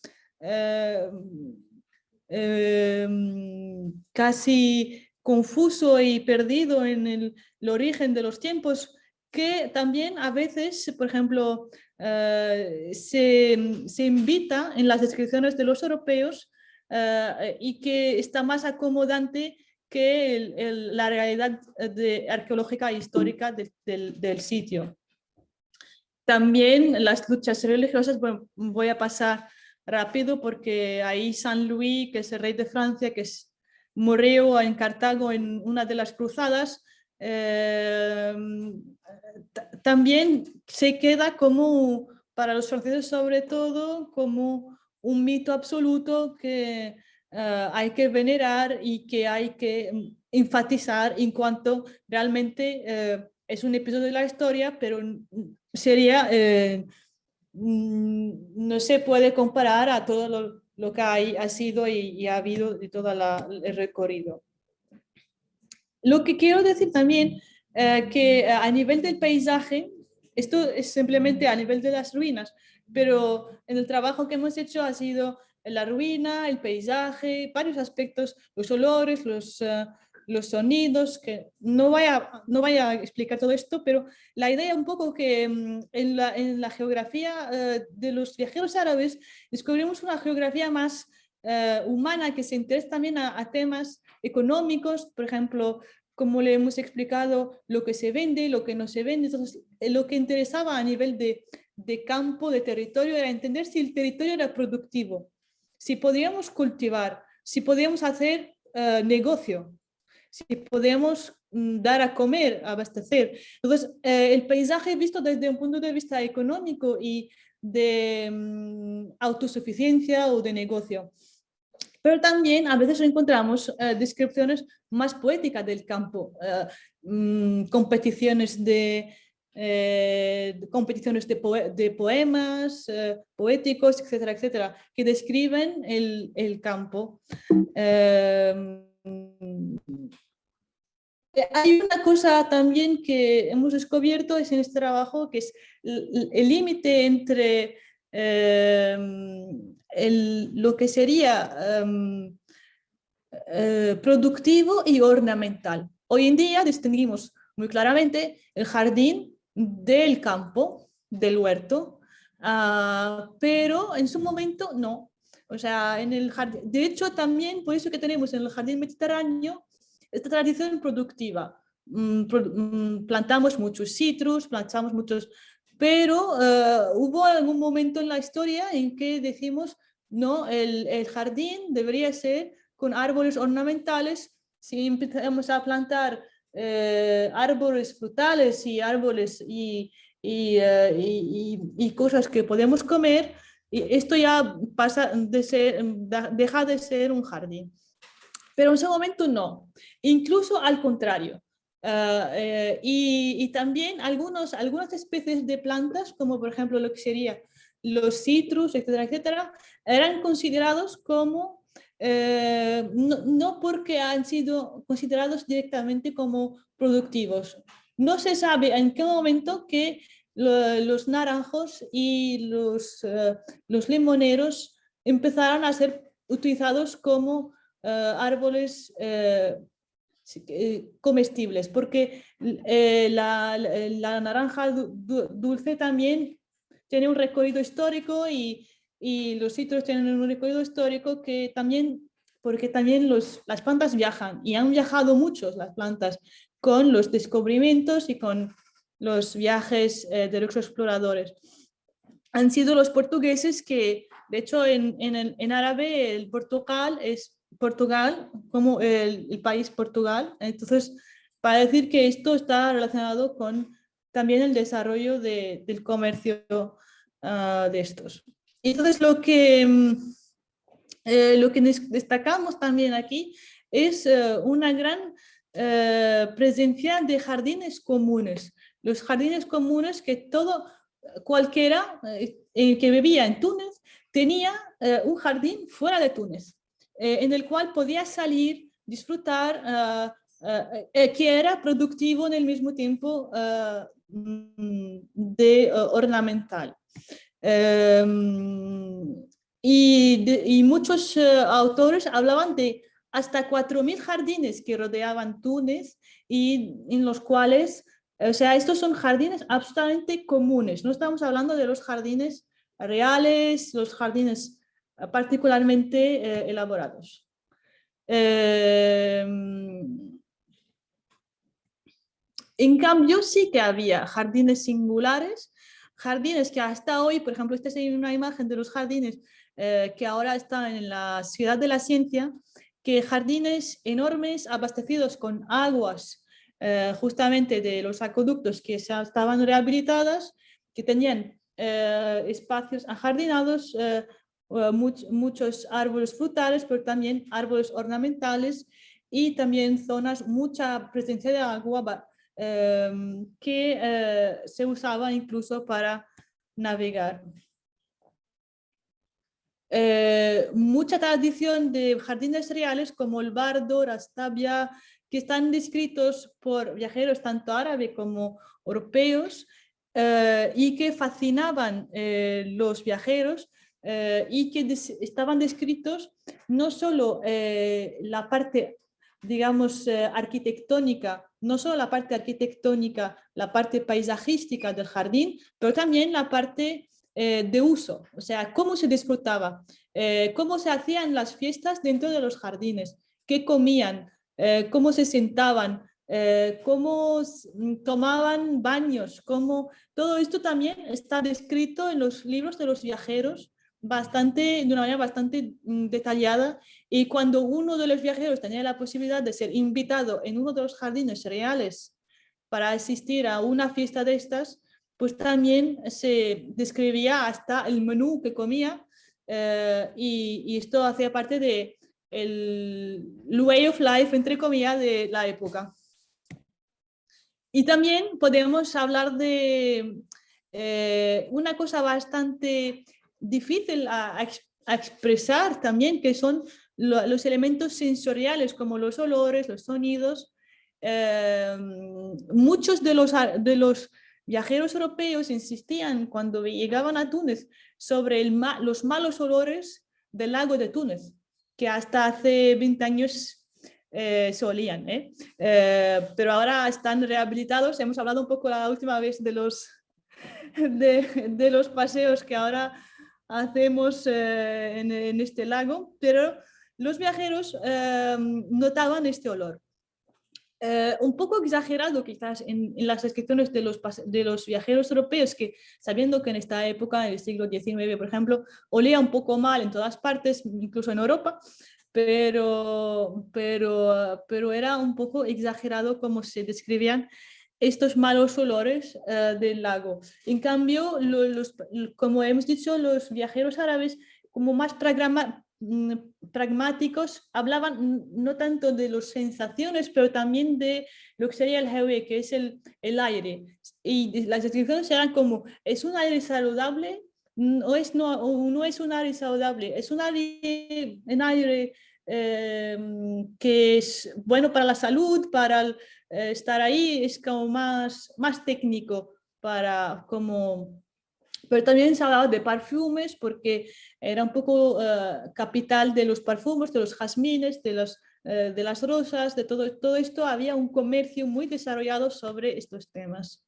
casi confuso y perdido en el origen de los tiempos, que también a veces, por ejemplo, se invita en las descripciones de los europeos y que está más acomodante que la realidad arqueológica e histórica del sitio. También las luchas religiosas, bueno, voy a pasar rápido porque ahí San Luis, que es el rey de Francia, que murió en Cartago en una de las cruzadas, también se queda como, para los franceses sobre todo, como un mito absoluto que hay que venerar y que hay que enfatizar en cuanto realmente es un episodio de la historia, pero sería, no se puede comparar a todo lo que ha sido y ha habido de todo el recorrido. Lo que quiero decir también que a nivel del paisaje, esto es simplemente a nivel de las ruinas, pero en el trabajo que hemos hecho ha sido la ruina, el paisaje, varios aspectos, los olores, los sonidos, que no voy a explicar todo esto, pero la idea un poco que en la geografía de los viajeros árabes descubrimos una geografía más humana que se interesa también a temas económicos, por ejemplo, como le hemos explicado, lo que se vende, lo que no se vende. Entonces, lo que interesaba a nivel de campo, de territorio, era entender si el territorio era productivo, si podíamos cultivar, si podíamos hacer negocio, si podíamos dar a comer, abastecer. Entonces, el paisaje visto desde un punto de vista económico y de autosuficiencia o de negocio. Pero también a veces encontramos descripciones más poéticas del campo, competiciones de poemas poéticos, etcétera, etcétera, que describen el campo. Hay una cosa también que hemos descubierto en este trabajo, que es el límite entre lo que sería productivo y ornamental. Hoy en día distinguimos muy claramente el jardín del campo, del huerto, pero en su momento no. O sea, en el jardín, de hecho también por eso que tenemos en el jardín mediterráneo esta tradición productiva. Plantamos muchos citrus, plantamos muchos, pero hubo algún momento en la historia en que decimos, no, el jardín debería ser con árboles ornamentales, si empezamos a plantar árboles frutales y árboles y cosas que podemos comer, esto ya pasa de ser, deja de ser un jardín. Pero en ese momento no, incluso al contrario. Y también algunas especies de plantas, como por ejemplo lo que sería los citrus, etcétera, etcétera, eran considerados como, no porque han sido considerados directamente como productivos. No se sabe en qué momento que los naranjos y los limoneros empezaron a ser utilizados como árboles comestibles, porque la naranja dulce también tiene un recorrido histórico y los citrus tienen un recorrido histórico que también, porque también las plantas viajan y han viajado muchos las plantas con los descubrimientos y con los viajes de los exploradores. Han sido los portugueses que, de hecho, en árabe el Portugal es Portugal, como el país Portugal. Entonces, para decir que esto está relacionado con también el desarrollo del comercio de estos. Entonces, lo que destacamos también aquí es una gran presencia de jardines comunes. Los jardines comunes que cualquiera que vivía en Túnez tenía un jardín fuera de Túnez, en el cual podía salir, disfrutar, que era productivo en el mismo tiempo ornamental. Y muchos autores hablaban de hasta 4.000 jardines que rodeaban Túnez y en los cuales, o sea, estos son jardines absolutamente comunes. No estamos hablando de los jardines reales, los jardines particularmente elaborados. En cambio, sí que había jardines singulares, jardines que hasta hoy, por ejemplo, esta es una imagen de los jardines que ahora están en la Ciudad de la Ciencia, que jardines enormes abastecidos con aguas justamente de los acueductos que estaban rehabilitadas, que tenían espacios ajardinados, muchos árboles frutales, pero también árboles ornamentales y también zonas, mucha presencia de agua que se usaba incluso para navegar. Mucha tradición de jardines reales como el Bardo, Rastabia, que están descritos por viajeros tanto árabes como europeos y que fascinaban los viajeros y que estaban descritos no solo la parte, digamos, arquitectónica, no solo la parte arquitectónica, la parte paisajística del jardín, pero también la parte de uso, o sea, cómo se disfrutaba, cómo se hacían las fiestas dentro de los jardines, qué comían, cómo se sentaban, cómo tomaban baños, todo esto también está descrito en los libros de los viajeros de una manera bastante detallada, y cuando uno de los viajeros tenía la posibilidad de ser invitado en uno de los jardines reales para asistir a una fiesta de estas, pues también se describía hasta el menú que comía y esto hacía parte de el way of life, entre comillas, de la época. Y también podemos hablar de una cosa bastante difícil a expresar también, que son los elementos sensoriales como los olores, los sonidos. Muchos de los viajeros europeos insistían cuando llegaban a Túnez sobre los malos olores del lago de Túnez, que hasta hace 20 años se olían, pero ahora están rehabilitados. Hemos hablado un poco la última vez de los paseos que ahora hacemos en este lago, pero los viajeros notaban este olor. Un poco exagerado quizás en las descripciones de los viajeros europeos, que sabiendo que en esta época, en el siglo XIX, por ejemplo, olía un poco mal en todas partes, incluso en Europa, pero era un poco exagerado como se describían estos malos olores del lago. En cambio, como hemos dicho, los viajeros árabes como más pragmáticos hablaban no tanto de las sensaciones, pero también de lo que sería el hawa, que es el aire. Y las descripciones eran como, ¿es un aire saludable? No es un aire saludable, es un aire que es bueno para la salud, para estar ahí, es como más técnico para como... Pero también se hablaba de perfumes porque era un poco capital de los perfumes, de los jazmines, de las rosas, de todo esto. Había un comercio muy desarrollado sobre estos temas.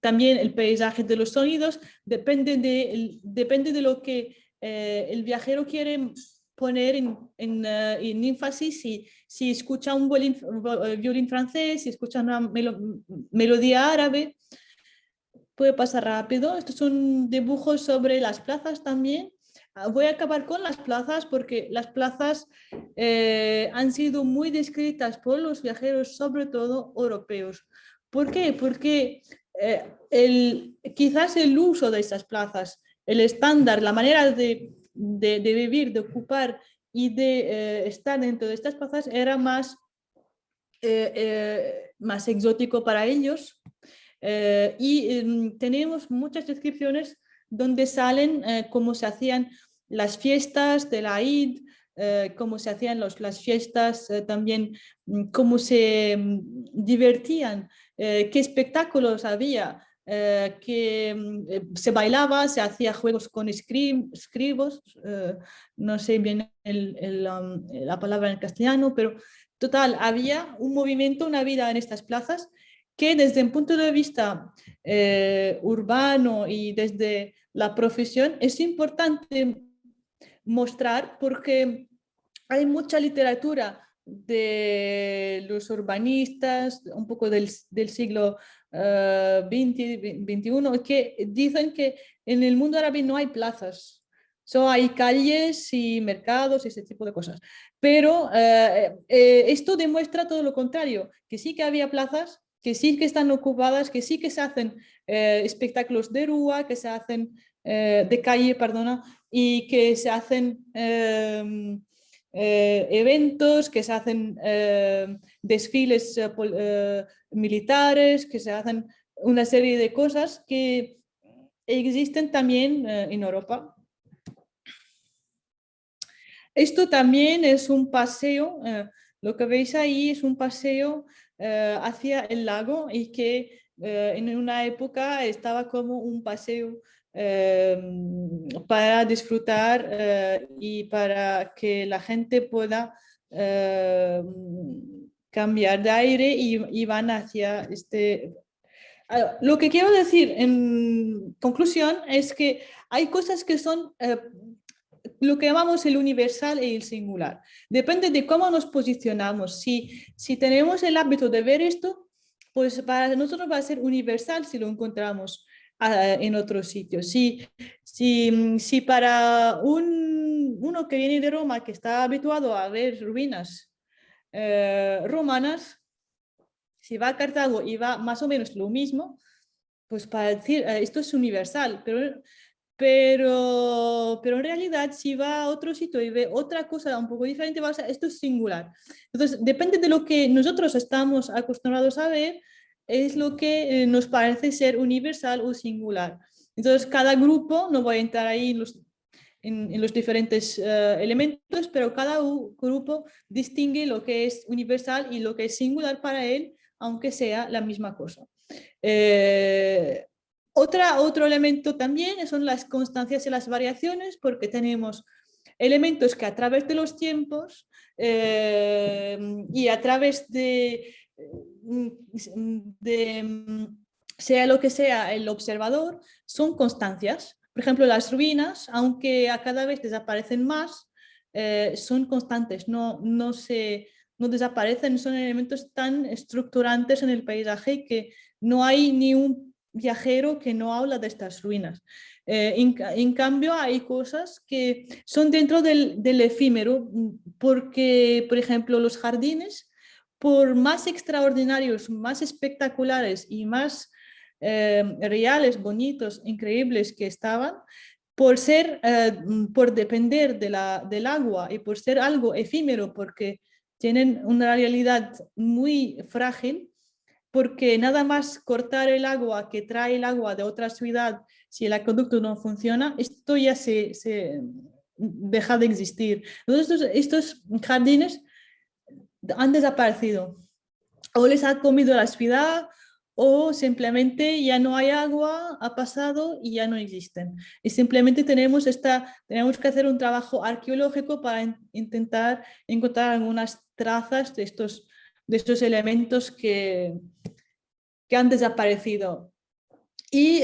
También el paisaje de los sonidos depende de lo que el viajero quiere poner en énfasis, si escucha un violín francés, si escucha una melodía árabe. Puede pasar rápido. Estos son dibujos sobre las plazas también. Voy a acabar con las plazas porque las plazas han sido muy descritas por los viajeros, sobre todo europeos. ¿Por qué? Porque quizás el uso de estas plazas, el estándar, la manera de vivir, de ocupar y de estar dentro de estas plazas era más exótico para ellos. Tenemos muchas descripciones donde salen cómo se hacían las fiestas de la Eid, cómo se hacían las fiestas, también cómo se divertían, qué espectáculos había, se bailaba, se hacía juegos con escribos, no sé bien la palabra en castellano, pero total, había un movimiento, una vida en estas plazas que desde un punto de vista urbano y desde la profesión es importante mostrar porque hay mucha literatura de los urbanistas, un poco del siglo XX, XXI, que dicen que en el mundo árabe no hay plazas, solo hay calles y mercados y ese tipo de cosas. Pero esto demuestra todo lo contrario, que sí que había plazas, que sí que están ocupadas, que sí que se hacen espectáculos de rúa, que se hacen de calle, perdona, y que se hacen eventos, que se hacen desfiles militares, que se hacen una serie de cosas que existen también en Europa. Esto también es un paseo, lo que veis ahí es un paseo hacia el lago y que en una época estaba como un paseo para disfrutar y para que la gente pueda cambiar de aire y van hacia este... Lo que quiero decir en conclusión es que hay cosas que son lo que llamamos el universal y el singular. Depende de cómo nos posicionamos. Si tenemos el hábito de ver esto, pues para nosotros va a ser universal si lo encontramos en otro sitio. Si para uno que viene de Roma, que está habituado a ver ruinas romanas, si va a Cartago y va más o menos lo mismo, pues para decir esto es universal, pero en realidad si va a otro sitio y ve otra cosa un poco diferente, va a ser, esto es singular. Entonces depende de lo que nosotros estamos acostumbrados a ver, es lo que nos parece ser universal o singular. Entonces cada grupo, no voy a entrar ahí en los diferentes elementos, pero cada grupo distingue lo que es universal y lo que es singular para él, aunque sea la misma cosa. Otro elemento también son las constancias y las variaciones, porque tenemos elementos que a través de los tiempos y a través de sea lo que sea el observador, son constancias. Por ejemplo, las ruinas, aunque a cada vez desaparecen más, son constantes, no desaparecen, son elementos tan estructurantes en el paisaje que no hay ni un viajero que no habla de estas ruinas. En cambio, hay cosas que son dentro del efímero, porque, por ejemplo, los jardines, por más extraordinarios, más espectaculares y más reales, bonitos, increíbles que estaban, por depender del agua y por ser algo efímero, porque tienen una realidad muy frágil, porque nada más cortar el agua que trae el agua de otra ciudad, si el acueducto no funciona, esto ya se deja de existir. Entonces estos jardines han desaparecido, o les ha comido la ciudad, o simplemente ya no hay agua, ha pasado y ya no existen. Y simplemente tenemos que hacer un trabajo arqueológico para intentar encontrar algunas trazas de estos elementos que han desaparecido. Y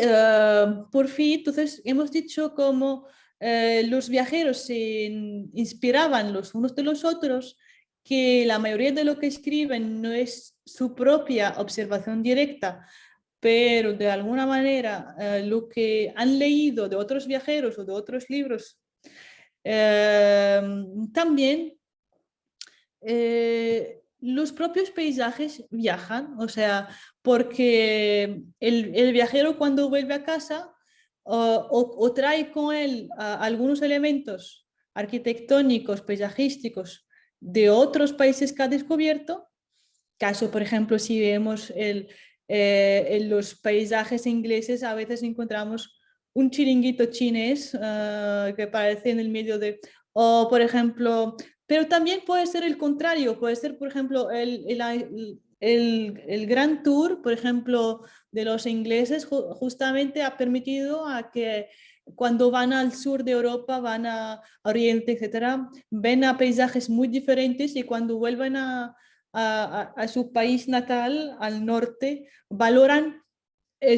por fin, entonces hemos dicho cómo los viajeros se inspiraban los unos de los otros, que la mayoría de lo que escriben no es su propia observación directa, pero de alguna manera lo que han leído de otros viajeros o de otros libros también. Los propios paisajes viajan, o sea, porque el viajero cuando vuelve a casa o trae con él algunos elementos arquitectónicos, paisajísticos de otros países que ha descubierto. Caso, por ejemplo, si vemos en los paisajes ingleses, a veces encontramos un chiringuito chinés que aparece en el medio de... O, por ejemplo, pero también puede ser el contrario, puede ser, por ejemplo, el Grand Tour, por ejemplo, de los ingleses, justamente ha permitido a que cuando van al sur de Europa, van a Oriente, etcétera, ven a paisajes muy diferentes y cuando vuelven a su país natal, al norte, valoran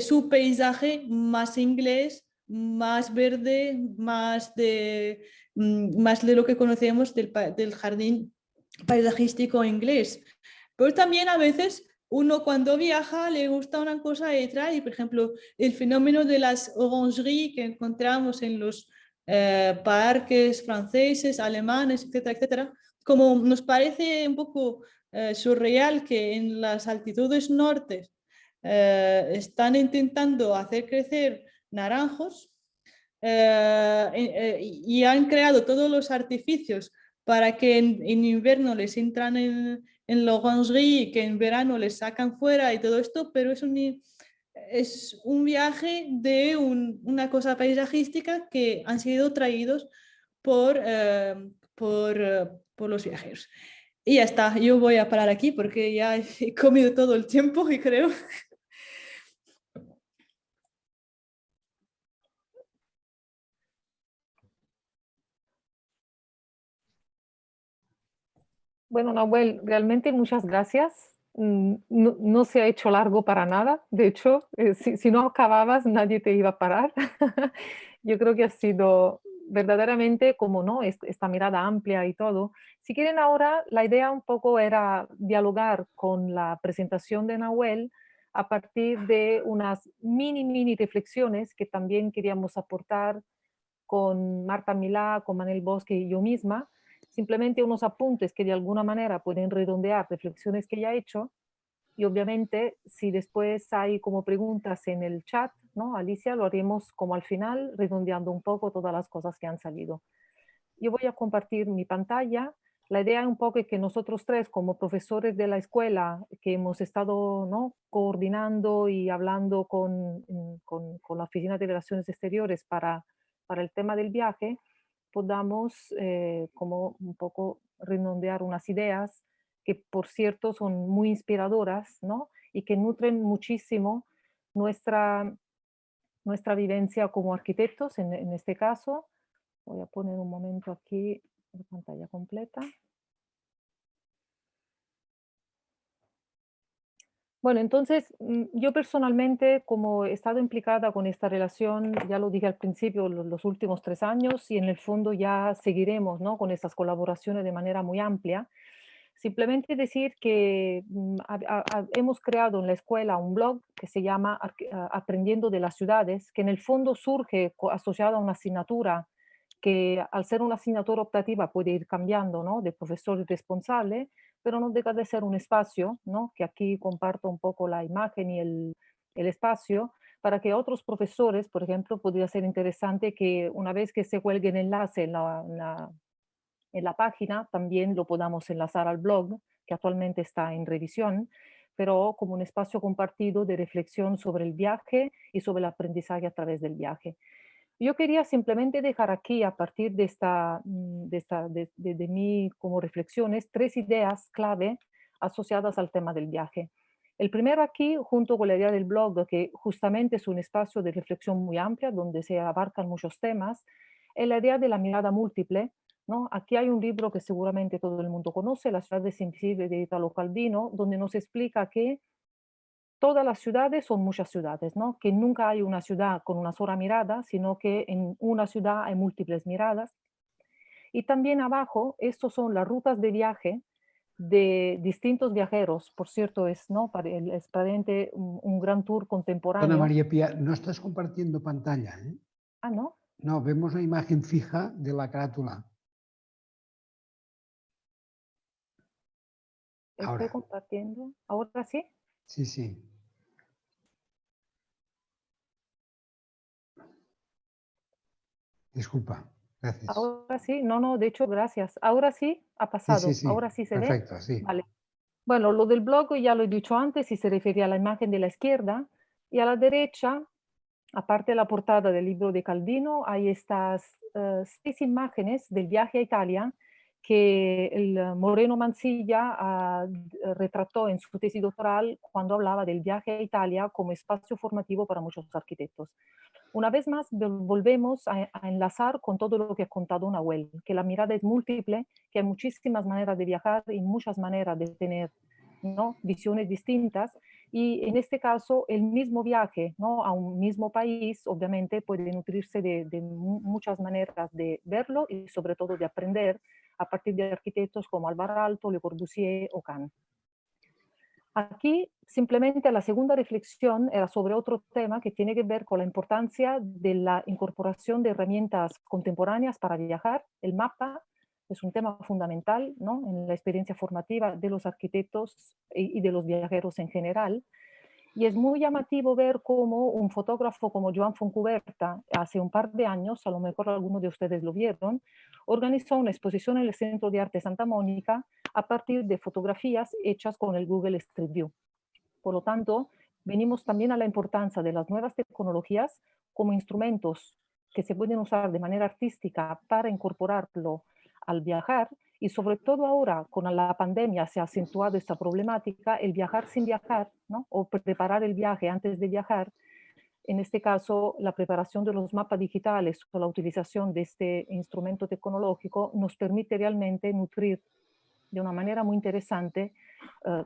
su paisaje más inglés, más verde, más de lo que conocemos del jardín paisajístico inglés. Pero también a veces uno cuando viaja le gusta una cosa y trae, por ejemplo, el fenómeno de las orangeries que encontramos en los parques franceses, alemanes, etcétera, etcétera. Como nos parece un poco surreal que en las altitudes nortes están intentando hacer crecer naranjos y han creado todos los artificios para que en invierno les entran en la orangerie y que en verano les sacan fuera y todo esto, pero es un viaje de una cosa paisajística que han sido traídos por los viajeros. Y ya está, yo voy a parar aquí porque ya he comido todo el tiempo y creo... Bueno, Nahuel, realmente muchas gracias. No se ha hecho largo para nada. De hecho, si no acababas, nadie te iba a parar. Yo creo que ha sido verdaderamente como, ¿no? Esta mirada amplia y todo. Si quieren ahora, la idea un poco era dialogar con la presentación de Nahuel a partir de unas mini reflexiones que también queríamos aportar con Marta Milá, con Manel Bosque y yo misma, simplemente unos apuntes que de alguna manera pueden redondear reflexiones que ya he hecho. Y obviamente, si después hay como preguntas en el chat, ¿no? Alicia, lo haremos como al final, redondeando un poco todas las cosas que han salido. Yo voy a compartir mi pantalla. La idea un poco es que nosotros tres, como profesores de la escuela, que hemos estado, ¿no? coordinando y hablando con la Oficina de Relaciones Exteriores para el tema del viaje, podamos como un poco redondear unas ideas que, por cierto, son muy inspiradoras, ¿no? Y que nutren muchísimo nuestra vivencia como arquitectos, en este caso. Voy a poner un momento aquí la pantalla completa. Bueno, entonces, yo personalmente, como he estado implicada con esta relación, ya lo dije al principio, los últimos 3 años, y en el fondo ya seguiremos, ¿no? con estas colaboraciones de manera muy amplia. Simplemente decir que hemos creado en la escuela un blog que se llama Aprendiendo de las Ciudades, que en el fondo surge asociado a una asignatura que al ser una asignatura optativa puede ir cambiando, ¿no? De profesor responsable, pero no deja de ser un espacio, ¿no? Que aquí comparto un poco la imagen y el espacio, para que otros profesores, por ejemplo, podría ser interesante que una vez que se cuelgue el enlace en la página, también lo podamos enlazar al blog, que actualmente está en revisión, pero como un espacio compartido de reflexión sobre el viaje y sobre el aprendizaje a través del viaje. Yo quería simplemente dejar aquí, a partir de mí como reflexiones, 3 ideas clave asociadas al tema del viaje. El primero aquí, junto con la idea del blog, que justamente es un espacio de reflexión muy amplia, donde se abarcan muchos temas, es la idea de la mirada múltiple, ¿no? Aquí hay un libro que seguramente todo el mundo conoce, Las ciudades invisibles de Italo Calvino, donde nos explica que todas las ciudades son muchas ciudades, ¿no? Que nunca hay una ciudad con una sola mirada, sino que en una ciudad hay múltiples miradas. Y también abajo, estos son las rutas de viaje de distintos viajeros. Por cierto, es, ¿no? Es aparente un gran tour Dona contemporáneo. María Pía, no estás compartiendo pantalla, ¿eh? Ah, ¿no? No, vemos la imagen fija de la carátula. Estoy Ahora. compartiendo. ¿Ahora sí? Sí, sí. Disculpa, gracias. Ahora sí. No, no, de hecho, gracias. Ahora sí ha Sí, pasado. sí, Ahora sí. sí se ve. Perfecto, sí. Vale. Bueno, lo del blog ya lo he dicho antes y se refería a la imagen de la izquierda. Y a la derecha, aparte de la portada del libro de Calvino, hay estas 6 imágenes del viaje a Italia que el Moreno Mansilla retrató en su tesis doctoral cuando hablaba del viaje a Italia como espacio formativo para muchos arquitectos. Una vez más, volvemos a enlazar con todo lo que ha contado Nahuel, que la mirada es múltiple, que hay muchísimas maneras de viajar y muchas maneras de tener, ¿no? Visiones distintas. Y en este caso, el mismo viaje, ¿no? A un mismo país, obviamente, puede nutrirse de muchas maneras de verlo y sobre todo de aprender a partir de arquitectos como Alvar Aalto, Le Corbusier o Kant. Aquí simplemente la segunda reflexión era sobre otro tema que tiene que ver con la importancia de la incorporación de herramientas contemporáneas para viajar. El mapa es un tema fundamental, ¿no? En la experiencia formativa de los arquitectos y de los viajeros en general. Y es muy llamativo ver cómo un fotógrafo como Joan Foncuberta, hace un par de años, a lo mejor algunos de ustedes lo vieron, organizó una exposición en el Centro de Arte Santa Mónica a partir de fotografías hechas con el Google Street View. Por lo tanto, venimos también a la importancia de las nuevas tecnologías como instrumentos que se pueden usar de manera artística para incorporarlo al viajar, y sobre todo ahora con la pandemia se ha acentuado esta problemática, el viajar sin viajar, ¿no? O preparar el viaje antes de viajar. En este caso, la preparación de los mapas digitales o la utilización de este instrumento tecnológico nos permite realmente nutrir de una manera muy interesante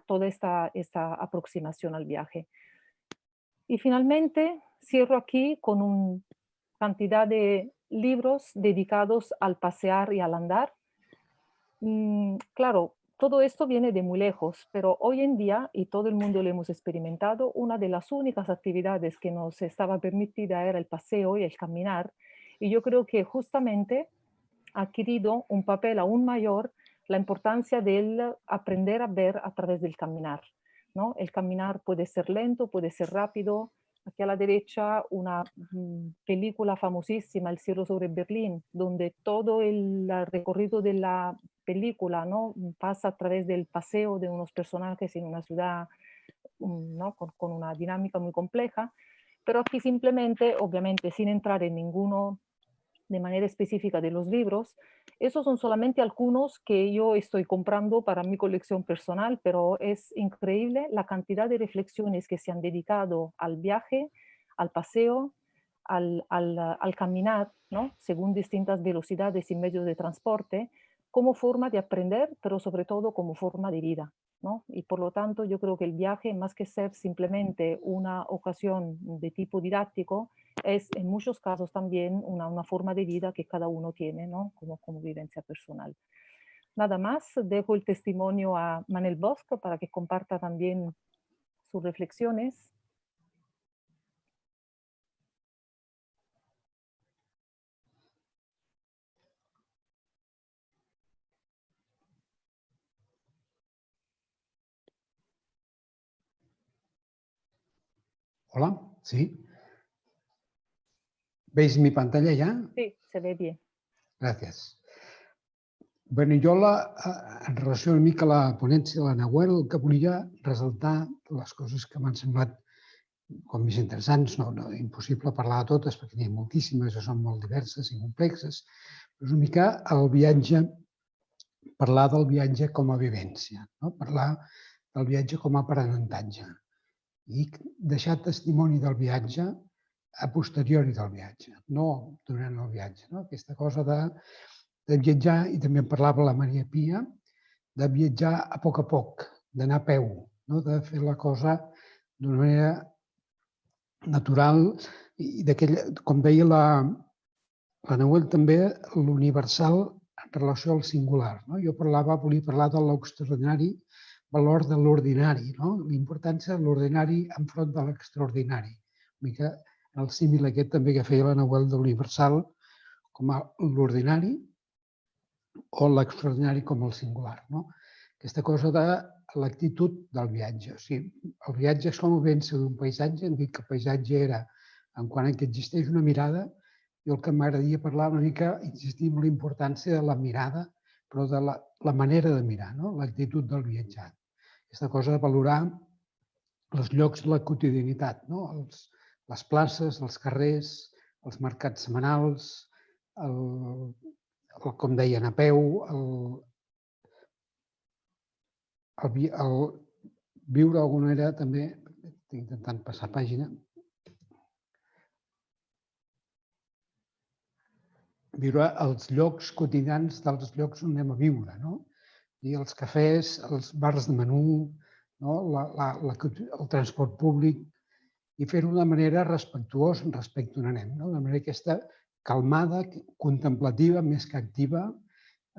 toda esta aproximación al viaje. Y finalmente, cierro aquí con una cantidad de libros dedicados al pasear y al andar. Claro, todo esto viene de muy lejos, pero hoy en día, y todo el mundo lo hemos experimentado, una de las únicas actividades que nos estaba permitida era el paseo y el caminar. Y yo creo que justamente ha adquirido un papel aún mayor la importancia del aprender a ver a través del caminar, ¿no? El caminar puede ser lento, puede ser rápido. Aquí a la derecha una película famosísima, El cielo sobre Berlín, donde todo el recorrido de la película, ¿no? Pasa a través del paseo de unos personajes en una ciudad, ¿no? Con una dinámica muy compleja. Pero aquí simplemente, obviamente, sin entrar en ninguno de manera específica de los libros. Esos son solamente algunos que yo estoy comprando para mi colección personal, pero es increíble la cantidad de reflexiones que se han dedicado al viaje, al paseo, al caminar, ¿no? Según distintas velocidades y medios de transporte, como forma de aprender, pero sobre todo como forma de vida, ¿no? Y por lo tanto yo creo que el viaje, más que ser simplemente una ocasión de tipo didáctico, es en muchos casos también una forma de vida que cada uno tiene, ¿no? Como vivencia personal. Nada más, dejo el testimonio a Manel Bosch para que comparta también sus reflexiones. Hola, sí. ¿Veis mi pantalla ya? Sí, se ve bien. Gràcies. Bé, jo en relació una mica a la ponència de la Nahuel, el que volia ressaltar les coses que m'han semblat com més interessants, impossible parlar de totes perquè n'hi ha moltíssimes, són molt diverses i complexes, però és una mica el viatge, parlar del viatge com a vivència, parlar del viatge com a aprenentatge i deixar testimoni del viatge a posteriori del viatge, no durant el viatge. Aquesta cosa de viatjar, i també en parlava la Maria Pia, de viatjar a poc, d'anar a peu, de fer la cosa d'una manera natural i com deia la Nahuel també, l'universal en relació al singular. Jo volia parlar de l'extraordinari valor de l'ordinari, l'importància de l'ordinari enfront de l'extraordinari. Una mica el símil aquest també que feia la Nahuel de l'universal com a l'ordinari o l'extraordinari com el singular. Aquesta cosa de l'actitud del viatge. El viatge és com a vèncer d'un paisatge. Hem dit que el paisatge era en quant que existeix una mirada, i el que m'agradaria parlar una mica, insistir en la importància de la mirada, però de la manera de mirar, l'actitud del viatjat. Aquesta cosa de valorar els llocs de la quotidianitat, les places, els carrers, els mercats setmanals, com deien, a peu, el viure d'alguna manera també, estic intentant passar pàgina, viure els llocs quotidians dels llocs on anem a viure, i els cafès, els bars de menú, el transport públic, i fer-ho de manera respectuosa respecte on anem, de manera aquesta calmada, contemplativa, més que activa.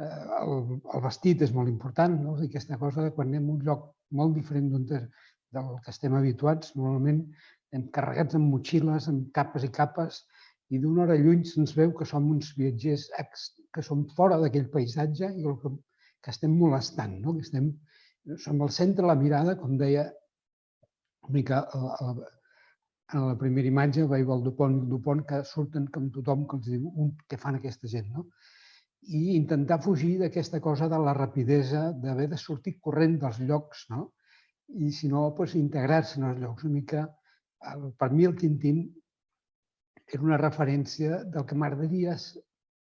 El vestit és molt important, aquesta cosa que quan anem a un lloc molt diferent del que estem habituats, normalment anem carregats amb motxilles, amb capes i capes, i d'una hora lluny se'ns veu que som uns viatgers que som fora d'aquell paisatge i que estem molestant, que som al centre de la mirada, com deia una mica en la primera imatge, veig el Dupont, que surten com tothom que els diu què fan aquesta gent, i intentar fugir d'aquesta cosa de la rapidesa, d'haver de sortir corrent dels llocs, i si no, integrar-se en els llocs. Una mica, per mi el Tintín era una referència del que m'agradaria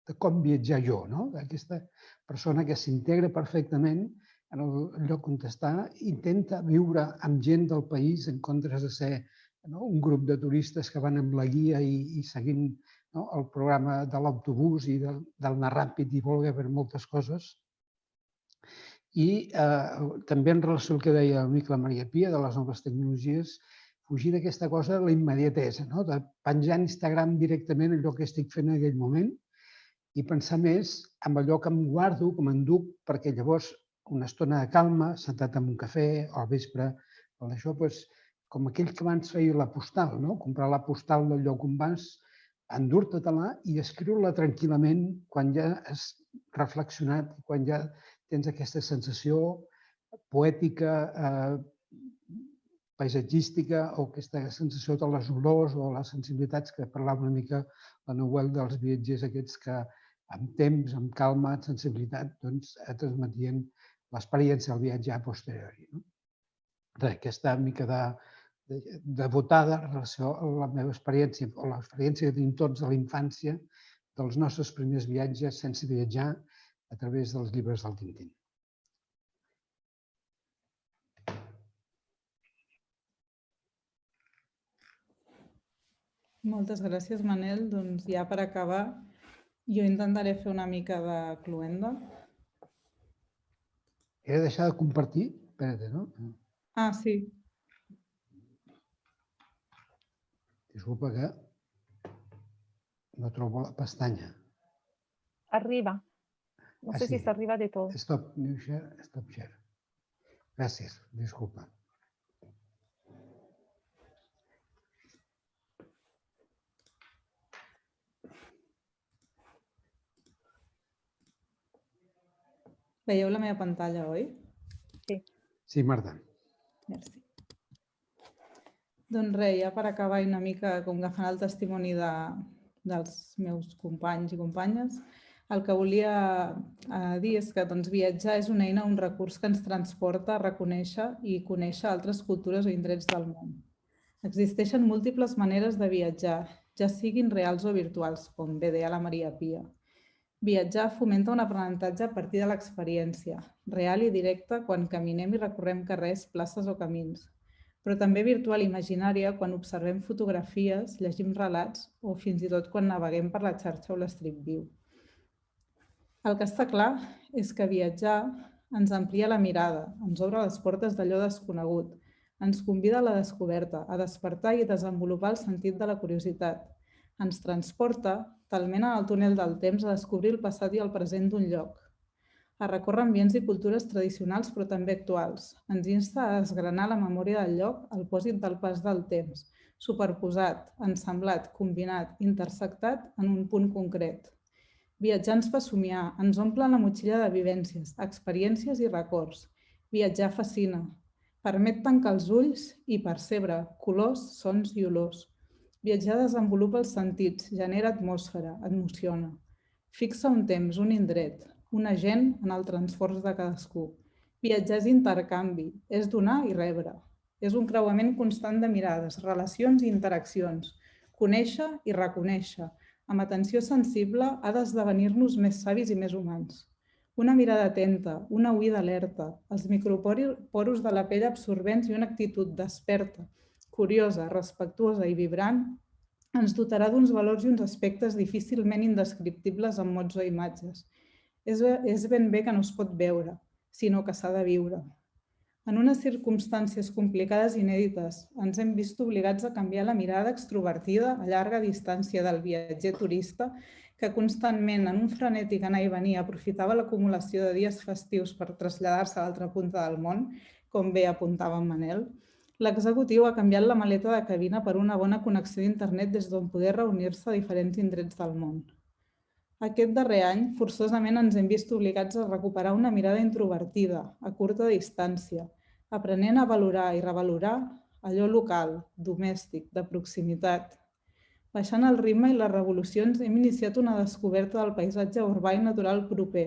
de com viatjar jo, d'aquesta persona que s'integra perfectament en el lloc on està, intenta viure amb gent del país en comptes de ser un grup de turistes que van amb la guia i seguint el programa de l'autobús i del anar ràpid i voler veure moltes coses. I també en relació al que deia una mica la Maria Pia de les noves tecnologies, fugir d'aquesta cosa de la immediatesa, de penjar a Instagram directament allò que estic fent en aquell moment i pensar més en allò que em guardo, que m'enduc, perquè llavors una estona de calma, sentat en un cafè o al vespre, com aquell que abans feia la postal, comprar la postal del lloc on vas, endur-te-la i escriure-la tranquil·lament quan ja has reflexionat, quan ja tens aquesta sensació poètica, paisatgística o aquesta sensació de les olors o les sensibilitats que parlava una mica la Nahuel dels viatgers aquests que amb temps, amb calma, amb sensibilitat, transmetien l'experiència del viatge a posteriori. Aquesta mica de botada en relació a la meva experiència o l'experiència que tenim tots de la infància dels nostres primers viatges sense viatjar a través dels llibres del Tintín. Moltes gràcies, Manel. Doncs ja per acabar, jo intentaré fer una mica de cloenda. He de deixar de compartir? Espera't, no? Ah, sí. Disculpa que no trobo la pestanya. Arriba. No sé si está arriba de todo. Stop new share, stop share. Gràcies, disculpa. Veieu la meva pantalla, oi? Sí. Sí, Marta. Merci. Doncs res, ja per acabar una mica com agafant el testimoni dels meus companys i companyes, el que volia dir és que viatjar és una eina, un recurs que ens transporta a reconèixer i conèixer altres cultures o indrets del món. Existeixen múltiples maneres de viatjar, ja siguin reals o virtuals, com bé deia la Maria Pia. Viatjar fomenta un aprenentatge a partir de l'experiència, real i directa quan caminem i recorrem carrers, places o camins, però també virtual i imaginària quan observem fotografies, llegim relats o fins i tot quan naveguem per la xarxa o l'Street View. El que està clar és que viatjar ens amplia la mirada, ens obre les portes d'allò desconegut, ens convida a la descoberta, a despertar i desenvolupar el sentit de la curiositat. Ens transporta, talment en el túnel del temps, a descobrir el passat i el present d'un lloc, a recórrer ambients i cultures tradicionals però també actuals. Ens insta a desgranar la memòria del lloc al pòsit del pas del temps, superposat, ensamblat, combinat, intersectat en un punt concret. Viatjar ens fa somiar, ens omple la motxilla de vivències, experiències i records. Viatjar fascina, permet tancar els ulls i percebre colors, sons i olors. Viatjar desenvolupa els sentits, genera atmosfera, emociona. Fixa un temps, un indret, una gent en el transfors de cadascú. Viatjar és intercanvi, és donar i rebre. És un creuament constant de mirades, relacions i interaccions. Conèixer i reconèixer, amb atenció sensible, ha d'esdevenir-nos més savis i més humans. Una mirada atenta, una oïda alerta, els microporos de la pell absorbents i una actitud desperta, curiosa, respectuosa i vibrant, ens dotarà d'uns valors i uns aspectes difícilment indescriptibles amb mots o imatges. És ben bé que no es pot veure, sinó que s'ha de viure. En unes circumstàncies complicades i inèdites, ens hem vist obligats a canviar la mirada extrovertida a llarga distància del viatger turista que constantment, en un frenètic anar i venir, aprofitava l'acumulació de dies festius per traslladar-se a l'altra punta del món, com bé apuntava en Manel. L'executiu ha canviat la maleta de cabina per una bona connexió d'internet des d'on poder reunir-se a diferents indrets del món. Aquest darrer any, forçosament ens hem vist obligats a recuperar una mirada introvertida, a curta distància, aprenent a valorar i revalorar allò local, domèstic, de proximitat. Baixant el ritme i les revolucions, hem iniciat una descoberta del paisatge urbà i natural proper,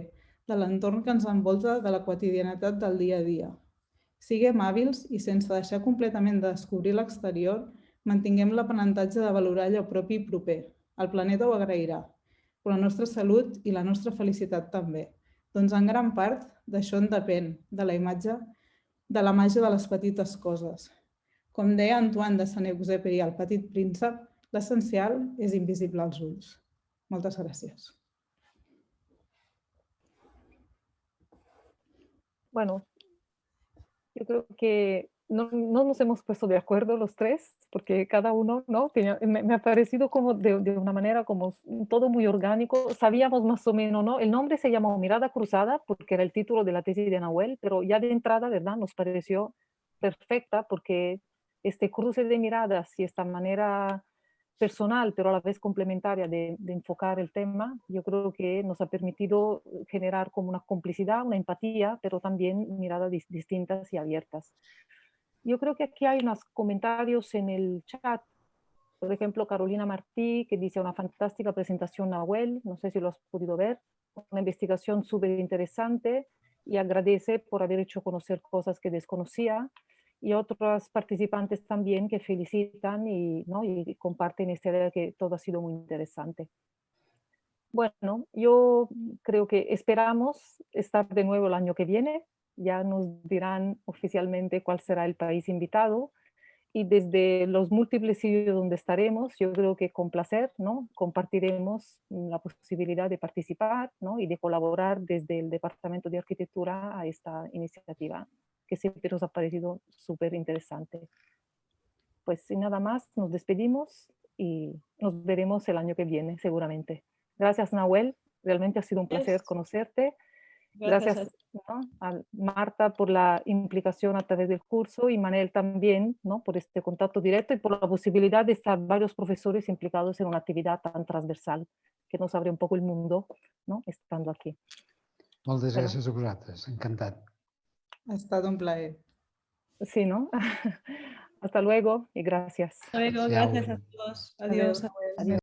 de l'entorn que ens envolta de la quotidianitat del dia a dia. Siguem hàbils i, sense deixar completament de descobrir l'exterior, mantinguem l'aprenentatge de valorar allò propi i proper. El planeta ho agrairà, però la nostra salut i la nostra felicitat també. Doncs en gran part d'això en depèn, de la màgia de les petites coses. Com deia Antoine de Saint-Exupéry, el Petit Príncep, l'essencial és invisible als ulls. Moltes gràcies. Bueno, yo creo que no nos hemos puesto de acuerdo los tres, porque cada uno, ¿no? Me ha parecido como de una manera como todo muy orgánico. Sabíamos más o menos, ¿no? El nombre se llamó Mirada Cruzada porque era el título de la tesis de Nahuel, pero ya de entrada, ¿verdad? Nos pareció perfecta porque este cruce de miradas y esta manera personal, pero a la vez complementaria de enfocar el tema, yo creo que nos ha permitido generar como una complicidad, una empatía, pero también miradas distintas y abiertas. Yo creo que aquí hay unos comentarios en el chat. Por ejemplo, Carolina Martí, que dice una fantástica presentación, Nahuel, no sé si lo has podido ver, una investigación súper interesante y agradece por haber hecho conocer cosas que desconocía. Y otros participantes también que felicitan y, ¿no? y comparten esta idea de que todo ha sido muy interesante. Bueno, yo creo que esperamos estar de nuevo el año que viene. Ya nos dirán oficialmente cuál será el país invitado. Y desde los múltiples sitios donde estaremos, yo creo que con placer, ¿no? Compartiremos la posibilidad de participar, ¿no? Y de colaborar desde el Departamento de Arquitectura a esta iniciativa, que siempre nos ha parecido súper interesante. Pues sin nada más, nos despedimos y nos veremos el año que viene, seguramente. Gracias, Nahuel, Realmente ha sido un placer conocerte. Gracias ¿no? a Marta por la implicación a través del curso y Manel también, ¿no? por este contacto directo y por la posibilidad de estar varios profesores implicados en una actividad tan transversal que nos abre un poco el mundo, ¿no? estando aquí. Moltes gràcies a vosaltres, encantat. Ha estat un plaer. Sí, ¿no? Hasta luego y gracias. Hasta luego, gracias a todos. Adiós. Adiós.